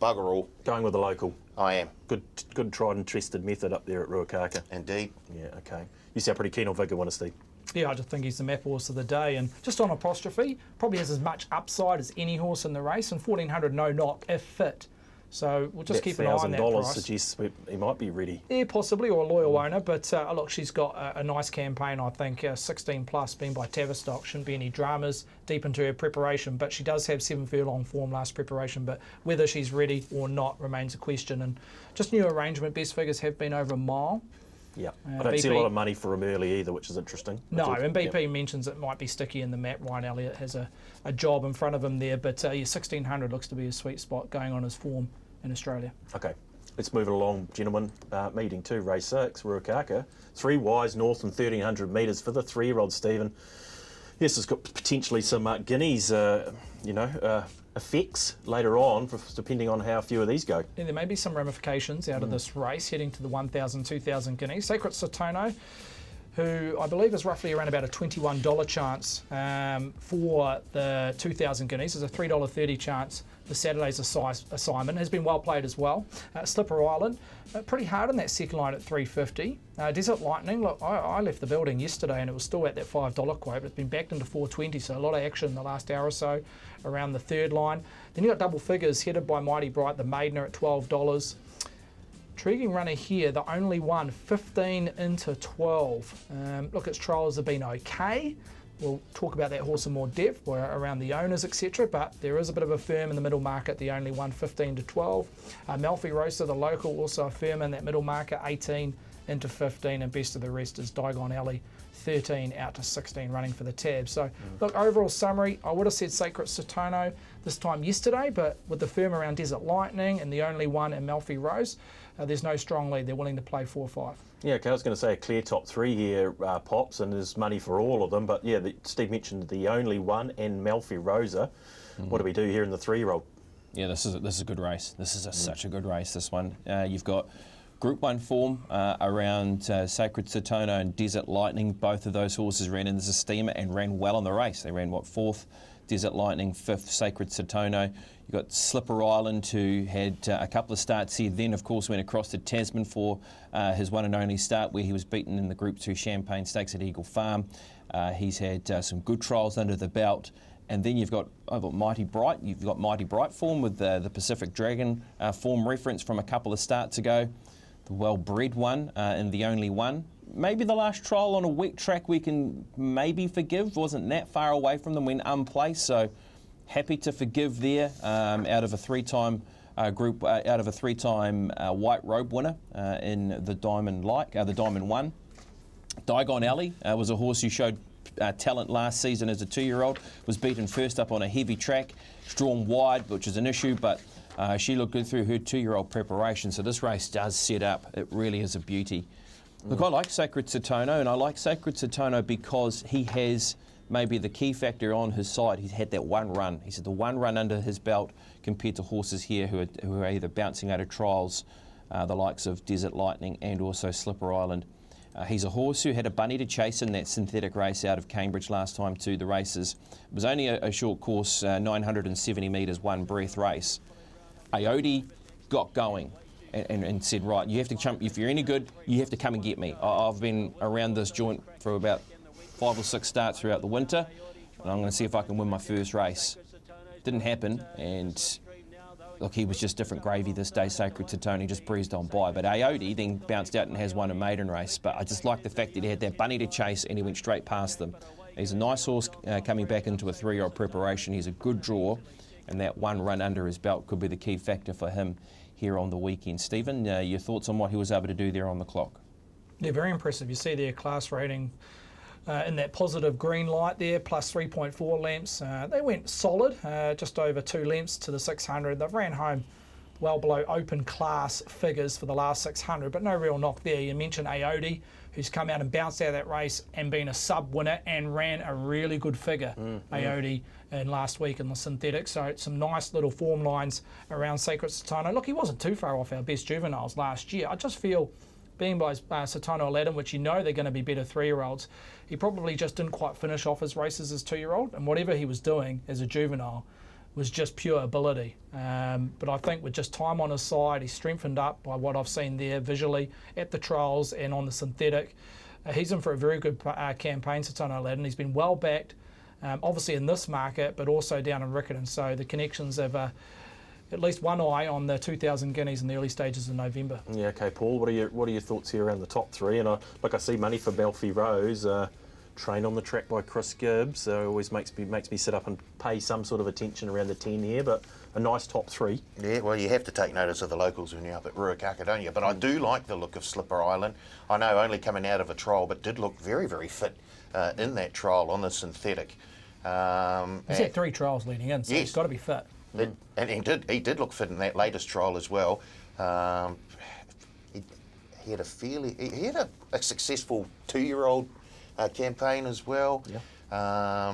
bugger all. Going with the local. I am. Good tried and tested method up there at Ruakaka. Indeed. Yeah, okay. You sound pretty keen on Vigor Winner, Steve. Yeah, I just think he's the map horse of the day, and just on apostrophe, probably has as much upside as any horse in the race, and 1400 no knock if fit. So we'll just keep an eye on that $1,000 price. suggests he might be ready. Yeah, possibly, or a loyal owner, but look, she's got a nice campaign, I think. 16 plus, being by Tavistock, shouldn't be any dramas deep into her preparation, but she does have 7 furlong form last preparation, but whether she's ready or not remains a question. And just New Arrangement, best figures have been over a mile. Yeah, I don't see a lot of money for him early either, which is interesting. No, and BP mentions it might be sticky in the map. Ryan Elliott has a job in front of him there, but 1600 looks to be a sweet spot going on his form in Australia. Okay, let's move it along, gentlemen. Meeting 2, race 6, Ruakaka. 3 wise north and 1300 metres for the 3-year-old Stephen. Yes, it's got potentially some guineas, effects later on, depending on how few of these go. Yeah, there may be some ramifications out of this race heading to the 1,000, 2,000 guineas. Sacred Satono, who I believe is roughly around about a $21 chance for the 2,000 guineas. There's a $3.30 chance for Saturday's assignment. Has been well played as well. Slipper Island, pretty hard in that second line at $3.50. Desert Lightning, look, I left the building yesterday and it was still at that $5 quote, but it's been backed into $4.20, so a lot of action in the last hour or so around the third line. Then you've got double figures headed by Mighty Bright, the Maidener at $12. Intriguing runner here, the only one, 15 into 12. Look, its trials have been okay. We'll talk about that horse in more depth around the owners, etc. But there is a bit of a firm in the middle market, the only one, 15 to 12. Melfi Rosa, the local, also a firm in that middle market, 18 into 15. And best of the rest is Diagon Alley, 13 out to 16 running for the tab. So, look, overall summary, I would have said Sacred Satono this time yesterday, but with the firm around Desert Lightning and the only one in Melfi Rose, there's no strong lead. They're willing to play 4-5. Yeah, okay, I was going to say a clear top three here, Pops, and there's money for all of them. But yeah, Steve mentioned the only one and Melfi Rosa. What do we do here in the 3-year-old? Yeah, this is a good race. This is such a good race, this one. You've got Group 1 form around Sacred Satono and Desert Lightning. Both of those horses ran in as a steamer and ran well in the race. They ran, 4th? Desert Lightning, 5th, Sacred Satono. You've got Slipper Island, who had a couple of starts here, then of course went across to Tasman for his one and only start, where he was beaten in the Group 2 Champagne Stakes at Eagle Farm. He's had some good trials under the belt. And then you've got Mighty Bright. You've got Mighty Bright form with the Pacific Dragon form reference from a couple of starts ago. The well-bred one and the only one. Maybe the last trial on a wet track we can maybe forgive. Wasn't that far away from them when unplaced, so happy to forgive there. Out of a three-time white robe winner in the Diamond the Diamond 1. Diagon Alley was a horse who showed talent last season as a 2-year-old. Was beaten first up on a heavy track. It's drawn wide, which is an issue, but she looked good through her 2-year-old preparation. So this race does set up. It really is a beauty. Look, I like Sacred Satono, and I like Sacred Satono because he has maybe the key factor on his side. He's had that one run. He's had the one run under his belt compared to horses here who are either bouncing out of trials, the likes of Desert Lightning and also Slipper Island. He's a horse who had a bunny to chase in that synthetic race out of Cambridge last time to the races. It was only a short course, 970 metres, one breath race. Aote got going and said, right, you have to jump. If you're any good, you have to come and get me. I've been around this joint for about 5 or 6 starts throughout the winter, and I'm going to see if I can win my first race. Didn't happen, and look, he was just different gravy this day. Sacred Satono just breezed on by, but Aote then bounced out and has won a maiden race. But I just like the fact that he had that bunny to chase and he went straight past them. He's a nice horse coming back into a 3-year-old preparation. He's a good draw, and that one run under his belt could be the key factor for him here on the weekend. Stephen, your thoughts on what he was able to do there on the clock? Yeah, very impressive. You see their class rating in that positive green light there, plus 3.4 lengths. They went solid, just over 2 lengths to the 600. They've ran home well below open class figures for the last 600, but no real knock there. You mentioned Aote, who's come out and bounced out of that race and been a sub-winner and ran a really good figure, Aote, in last week in the synthetic. So some nice little form lines around Sacred Satono. Look, he wasn't too far off our best juveniles last year. I just feel, being by Satono Aladdin, which you know they're going to be better 3-year-olds, he probably just didn't quite finish off his races as 2-year-old, and whatever he was doing as a juvenile was just pure ability. But I think with just time on his side, he's strengthened up by what I've seen there visually at the trials and on the synthetic. He's in for a very good campaign, Satono Aladdin. He's been well backed, obviously in this market, but also down in Riccarton. So the connections have at least one eye on the 2,000 guineas in the early stages of November. Yeah, okay, Paul. What are your thoughts here around the top 3? And I see money for Melfi Rose. Trained on the track by Chris Gibbs, always makes me sit up and pay some sort of attention around the 10 here, but a nice top 3. Yeah, well, you have to take notice of the locals when you're up at Ruakaka, don't you? But I do like the look of Slipper Island. I know only coming out of a trial, but did look very, very fit in that trial on the synthetic. He's had 3 trials leading in, so yes, he's got to be fit. And he did look fit in that latest trial as well. He had a successful 2-year-old campaign as well. Yeah.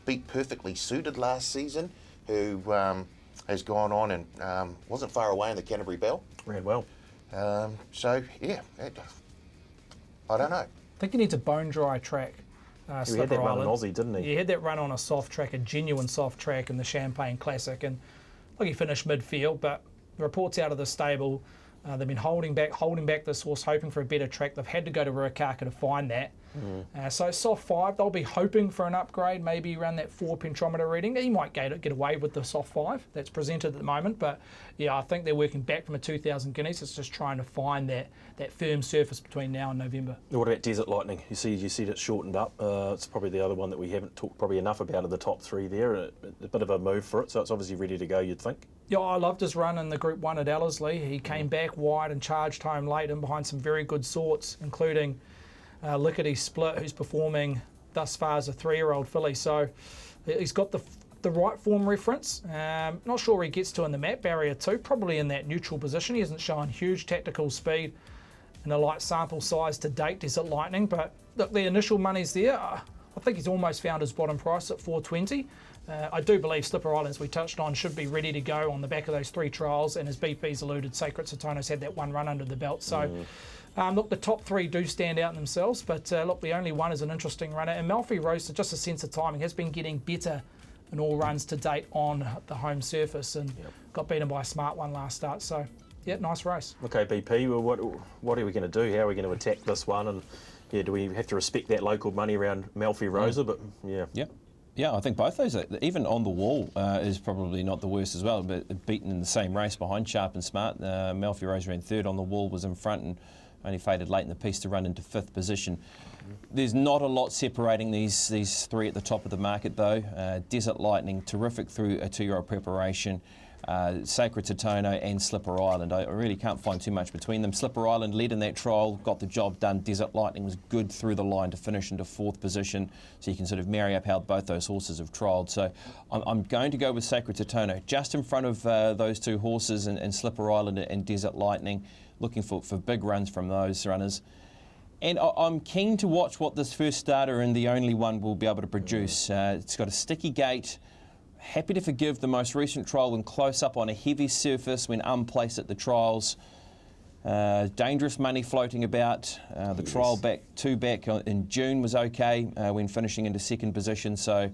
Beat Perfectly Suited last season, who has gone on and wasn't far away in the Canterbury Bell. Ran well. I don't know. I think he needs a bone-dry track. He had Slipper that run in Island. Aussie, didn't he? He had that run on a soft track, a genuine soft track in the Champagne Classic, and look, he finished midfield, but the reports out of the stable, they've been holding back this horse, hoping for a better track. They've had to go to Ruakaka to find that. So soft 5, they'll be hoping for an upgrade, maybe around that 4 pentometer reading. He might get away with the soft 5 that's presented at the moment, but yeah, I think they're working back from a 2,000 guineas. It's just trying to find that firm surface between now and November. What about Desert Lightning? You see it's shortened up. It's probably the other one that we haven't talked probably enough about of the top 3 there. A bit of a move for it, so it's obviously ready to go, you'd think. Yeah, I loved his run in the Group 1 at Ellerslie. He came back wide and charged home late and behind some very good sorts, including Lickety Split, who's performing thus far as a 3-year-old filly. So he's got the right form reference. Not sure where he gets to in the map, barrier 2, probably in that neutral position. He hasn't shown huge tactical speed in a light sample size to date, Desert Lightning, but look, the initial money's there. I think he's almost found his bottom price at $4.20. I do believe Slipper Island, as we touched on, should be ready to go on the back of those 3 trials, and as BP's alluded, Sacred Satono's had that one run under the belt. So, look, the top 3 do stand out in themselves, but look, the only one is an interesting runner. And Malfi Rose, just a sense of timing, has been getting better in all runs to date on the home surface, and got beaten by a smart one last start. So, yeah, nice race. Okay, BP, well, what are we going to do? How are we going to attack this one? And yeah, do we have to respect that local money around Malfi Rosa? But yeah. Yeah, I think both those, even on the wall, is probably not the worst as well, but beaten in the same race behind Sharp and Smart. Malfi Rose ran 3rd on the wall, was in front and only faded late in the piece to run into 5th position. There's not a lot separating these 3 at the top of the market though. Desert Lightning, terrific through a 2-year-old preparation. Sacred Satono and Slipper Island. I really can't find too much between them. Slipper Island led in that trial, got the job done. Desert Lightning was good through the line to finish into 4th position, so you can sort of marry up how both those horses have trialled. So I'm going to go with Sacred Satono, just in front of those 2 horses and Slipper Island and Desert Lightning, looking for big runs from those runners. And I'm keen to watch what this first starter and the only one will be able to produce. It's got a sticky gate. Happy to forgive the most recent trial when close up on a heavy surface when unplaced at the trials. Dangerous money floating about. The trial back in June was okay when finishing into 2nd position. So,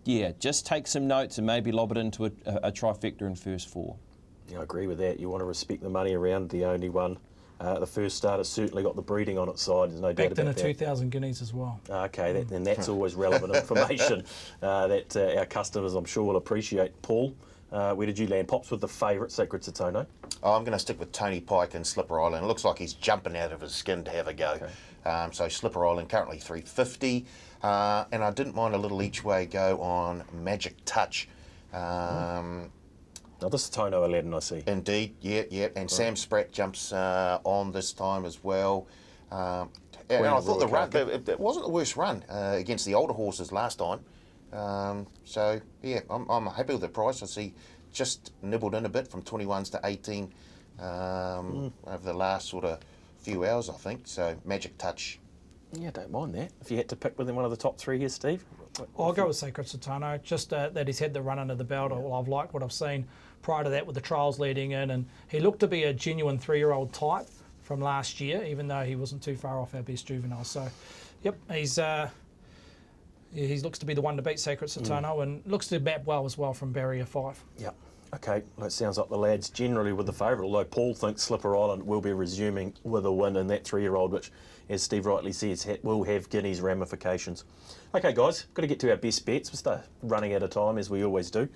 yeah, just take some notes and maybe lob it into a trifecta in first 4. Yeah, I agree with that. You want to respect the money around the only one. The first starter certainly got the breeding on its side. There's no doubt Backed in about a that. 2,000 guineas as well. Okay, then that's always relevant information that our customers, I'm sure, will appreciate. Paul, where did you land? Pops with the favourite, Sacred Satono. Oh, I'm going to stick with Tony Pike and Slipper Island. It looks like he's jumping out of his skin to have a go. Okay. So Slipper Island currently $3.50, and I didn't mind a little each way go on Magic Touch. Another Satono 11, I see. Indeed, yeah. And Sam Spratt jumps on this time as well. And I thought the run, it wasn't the worst run against the older horses last time. So, yeah, I'm happy with the price. I see just nibbled in a bit from 21s to 18 over the last sort of few hours, I think. So, Magic Touch. Yeah, don't mind that. If you had to pick within one of the top 3 here, Steve? I'll go with Sacred Satono, just that he's had the run under the belt. Well, I've liked what I've seen prior to that with the trials leading in, and he looked to be a genuine 3-year-old type from last year, even though he wasn't too far off our best juvenile. So, yep, he looks to be the one to beat Sacred Satono, and looks to map well as well from barrier 5. Yep. Okay, well, it sounds like the lads generally with the favourite, although Paul thinks Slipper Island will be resuming with a win in that 3-year-old, which, as Steve rightly says, will have Guineas ramifications. Okay, guys, got to get to our best bets. We'll start running out of time, as we always do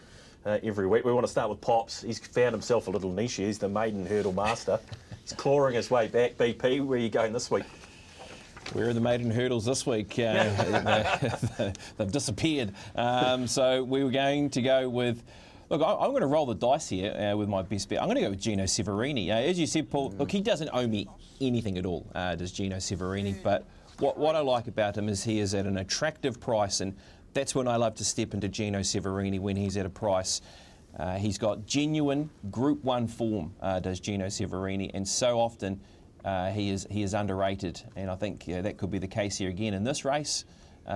every week. We want to start with Pops. He's found himself a little niche. He's the maiden hurdle master. He's clawing his way back. BP, where are you going this week? Where are the maiden hurdles this week? They've disappeared. So we were going to go with... Look, I'm going to roll the dice here with my best bet. I'm going to go with Gino Severini. As you said, Paul, look, he doesn't owe me anything at all, does Gino Severini. But what I like about him is he is at an attractive price, and that's when I love to step into Gino Severini, when he's at a price. He's got genuine Group 1 form, does Gino Severini, and so often he is underrated. And I think that could be the case here again in this race.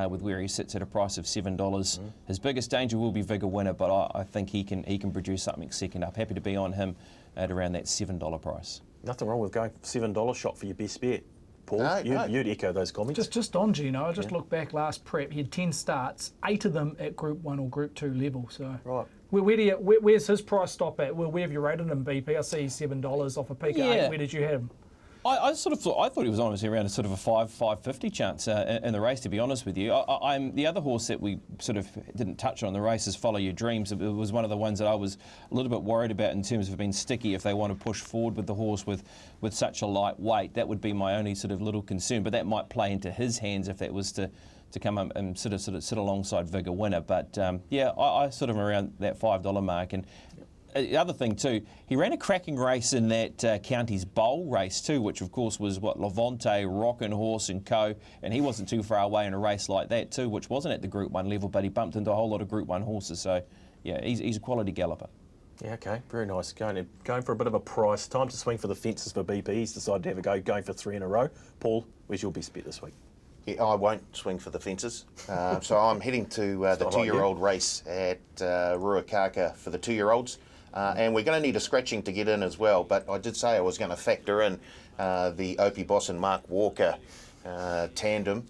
With where he sits at a price of $7. His biggest danger will be Vigor Winner, but I think he can produce something second up. Happy to be on him at around that $7 price. Nothing wrong with going $7 shot for your best bet. Paul. No, You'd echo those comments. Just on Gino, I just looked back last prep. He had 10 starts, 8 of them at Group 1 or Group 2 level. So Right. where's his price stop at? Where have you rated him, BP? I see $7 off a peak of 8. Where did you have him? I thought he was honestly around a sort of a 550 chance in the race, to be honest with you. I'm the other horse that we sort of didn't touch on the race is Follow Your Dreams. It was one of the ones that I was a little bit worried about in terms of being sticky if they want to push forward with the horse with such a light weight. That would be my only sort of little concern, but that might play into his hands if that was to come up and sort of sit alongside Vigor Winner. But I sort of around that $5 mark. And the other thing too, he ran a cracking race in that Counties Bowl race too, which of course was Levante, Rockin' Horse and Co. And he wasn't too far away in a race like that too, which wasn't at the Group 1 level, but he bumped into a whole lot of Group 1 horses. So yeah, he's a quality galloper. Yeah, okay, very nice. Going for a bit of a price. Time to swing for the fences for BP. He's decided to have a go, going for 3 in a row. Paul, where's your best bet this week? Yeah, I won't swing for the fences. So I'm heading to the not like 2-year-old race at Ruakaka for the 2-year-olds. And we're going to need a scratching to get in as well. But I did say I was going to factor in the Opie Boss and Mark Walker tandem.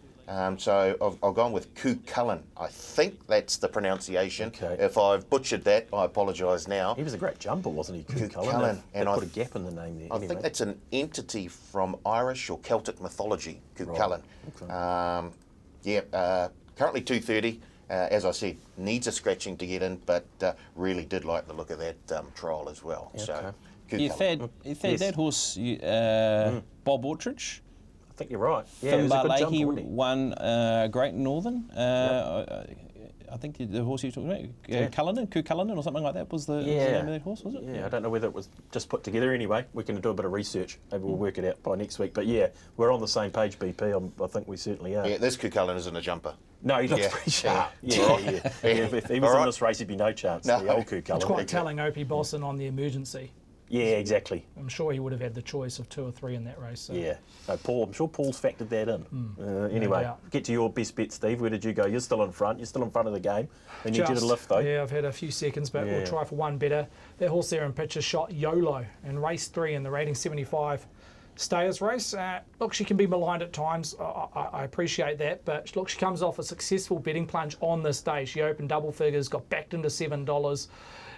So I've gone with Ku Cullen. I think that's the pronunciation. Okay. If I've butchered that, I apologise now. He was a great jumper, wasn't he, Ku Cullen, Cullen? and They I put a gap in the name there. I anyway. think that's an entity from Irish or Celtic mythology, Ku Cullen. Okay. Currently 230. As I said, needs a scratching to get in, but really did like the look of that trial as well. Okay. So, Ku You Cullen. fed that horse, Bob Ortridge. I think you're right. Yeah, it was a good jumper, He wasn't he? won Great Northern. I think the horse you were talking about, Ku Cullinan or something like that was the name of that horse, was it? Yeah, I don't know whether it was just put together anyway. We can do a bit of research. Maybe we'll work it out by next week. But yeah, we're on the same page, BP. I think we certainly are. Yeah, this Ku Cullen isn't a jumper. No, he looks Yeah. pretty sharp. Yeah. Yeah. If he was All in right. this race, he'd be no chance. No. The old Ku Cullen. It's quite telling Opie Bosson on the emergency. Yeah, exactly. I'm sure he would have had the choice of 2 or 3 in that race. So. Yeah. No, Paul, I'm sure Paul's factored that in. Anyway, doubt. get to your best bet, Steve. Where did you go? You're still in front. You're still in front of the game. They need you to lift, though. Yeah, I've had a few seconds, but Yeah. we'll try for one better. That horse there in picture shot YOLO in race 3 in the rating 75 Stayers race. Look, she can be maligned at times. I appreciate that, but look, she comes off a successful betting plunge on this day. She opened double figures, got backed into $7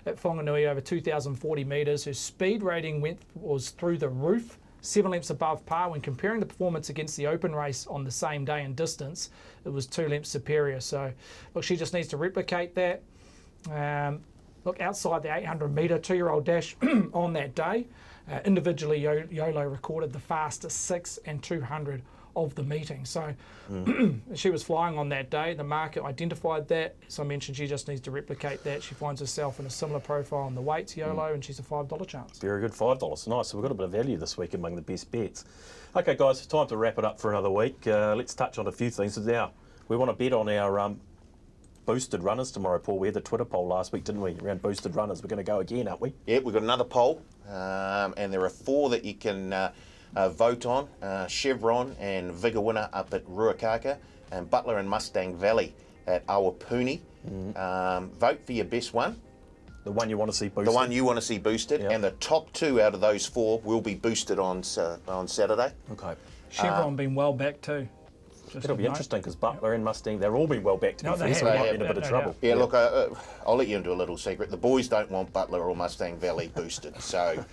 at Whanganui over 2,040 metres. Her speed rating was through the roof, 7 lengths above par. When comparing the performance against the open race on the same day in distance, it was 2 lengths superior. So, look, she just needs to replicate that. Look, outside the 800 metre 2-year-old dash on that day, individually YOLO recorded the fastest 6 and 200 of the meeting. So she was flying on that day. The market identified that. As I mentioned, she just needs to replicate that. She finds herself in a similar profile on the weights, YOLO, and she's a $5 chance. Very good, $5. Nice. So we've got a bit of value this week among the best bets. Okay, guys, it's time to wrap it up for another week. Let's touch on a few things. Now, we want to bet on our boosted runners tomorrow, Paul. We had the Twitter poll last week, didn't we? Around boosted runners. We're going to go again, aren't we? Yeah, we've got another poll, and there are 4 that you can vote on. Chevron and Vigor Winner up at Ruakaka, and Butler and Mustang Valley at Awapuni. Vote for your best one, The one you want to see boosted. the one you want to see boosted, Yep. and the top 2 out of those 4 will be boosted on Saturday. Okay. Chevron been well back too. Just It'll be a note. interesting because Butler and Mustang, they've all been well back to No, be they fair, so have. we might Yeah, be in a bit of no trouble. doubt. Yeah, look, I'll let you into a little secret. The boys don't want Butler or Mustang Valley boosted. So,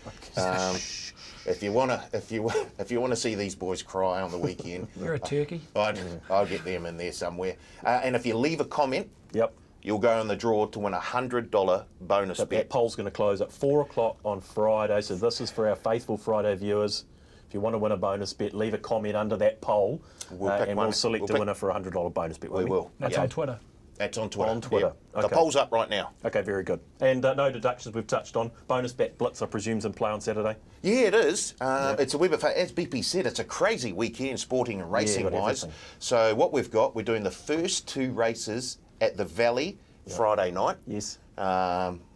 if you wanna see these boys cry on the weekend, You're a turkey. I'll get them in there somewhere. And if you leave a comment, Yep. you'll go in the draw to win a $100 bonus But that bet. poll's going to close at 4 o'clock on Friday, so this is for our faithful Friday viewers. If you want to win a bonus bet, leave a comment under that poll, We'll pick and one. we'll select We'll a pick- winner for a $100 bonus bet. We will. That's Yeah. on Twitter. That's on Twitter. On Twitter. Yeah. The Okay. poll's up right now. Okay, very good. And no deductions we've touched on. Bonus bet blitz, I presume's in play on Saturday. Yeah, it is. It's a wee bit, as BP said, it's a crazy weekend sporting and racing got wise. everything. So what we're doing the first 2 races at the Valley Friday night. Yes.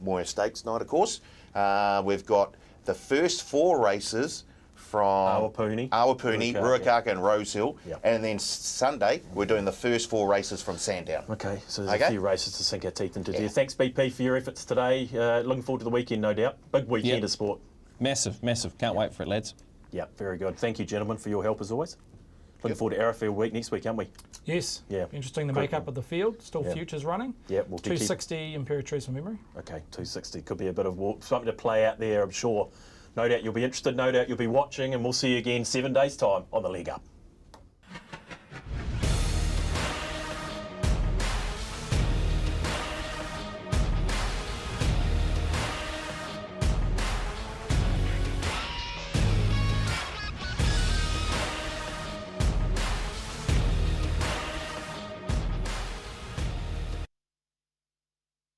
Moya Stakes night, of course. We've got the first 4 races from Awapuni, Ruakaka and Rosehill. Yep. And then Sunday, we're doing the first 4 races from Sandown. Okay, so there's Okay. a few races to sink our teeth into. Yeah. Thanks, BP, for your efforts today. Looking forward to the weekend, no doubt. Big weekend Yep. of sport. Massive. Can't wait for it, lads. Yeah, very good. Thank you, gentlemen, for your help as always. Looking forward to Arrowfield week next week, aren't we? Yes. Yeah. Interesting, the Good. makeup of the field. Still Yeah. futures running. Yeah, we'll keep- 260 Imperatrice from memory. Okay, 260 could be a bit of something to play out there, I'm sure. No doubt you'll be interested, no doubt you'll be watching, and we'll see you again 7 days' time on the Leg Up.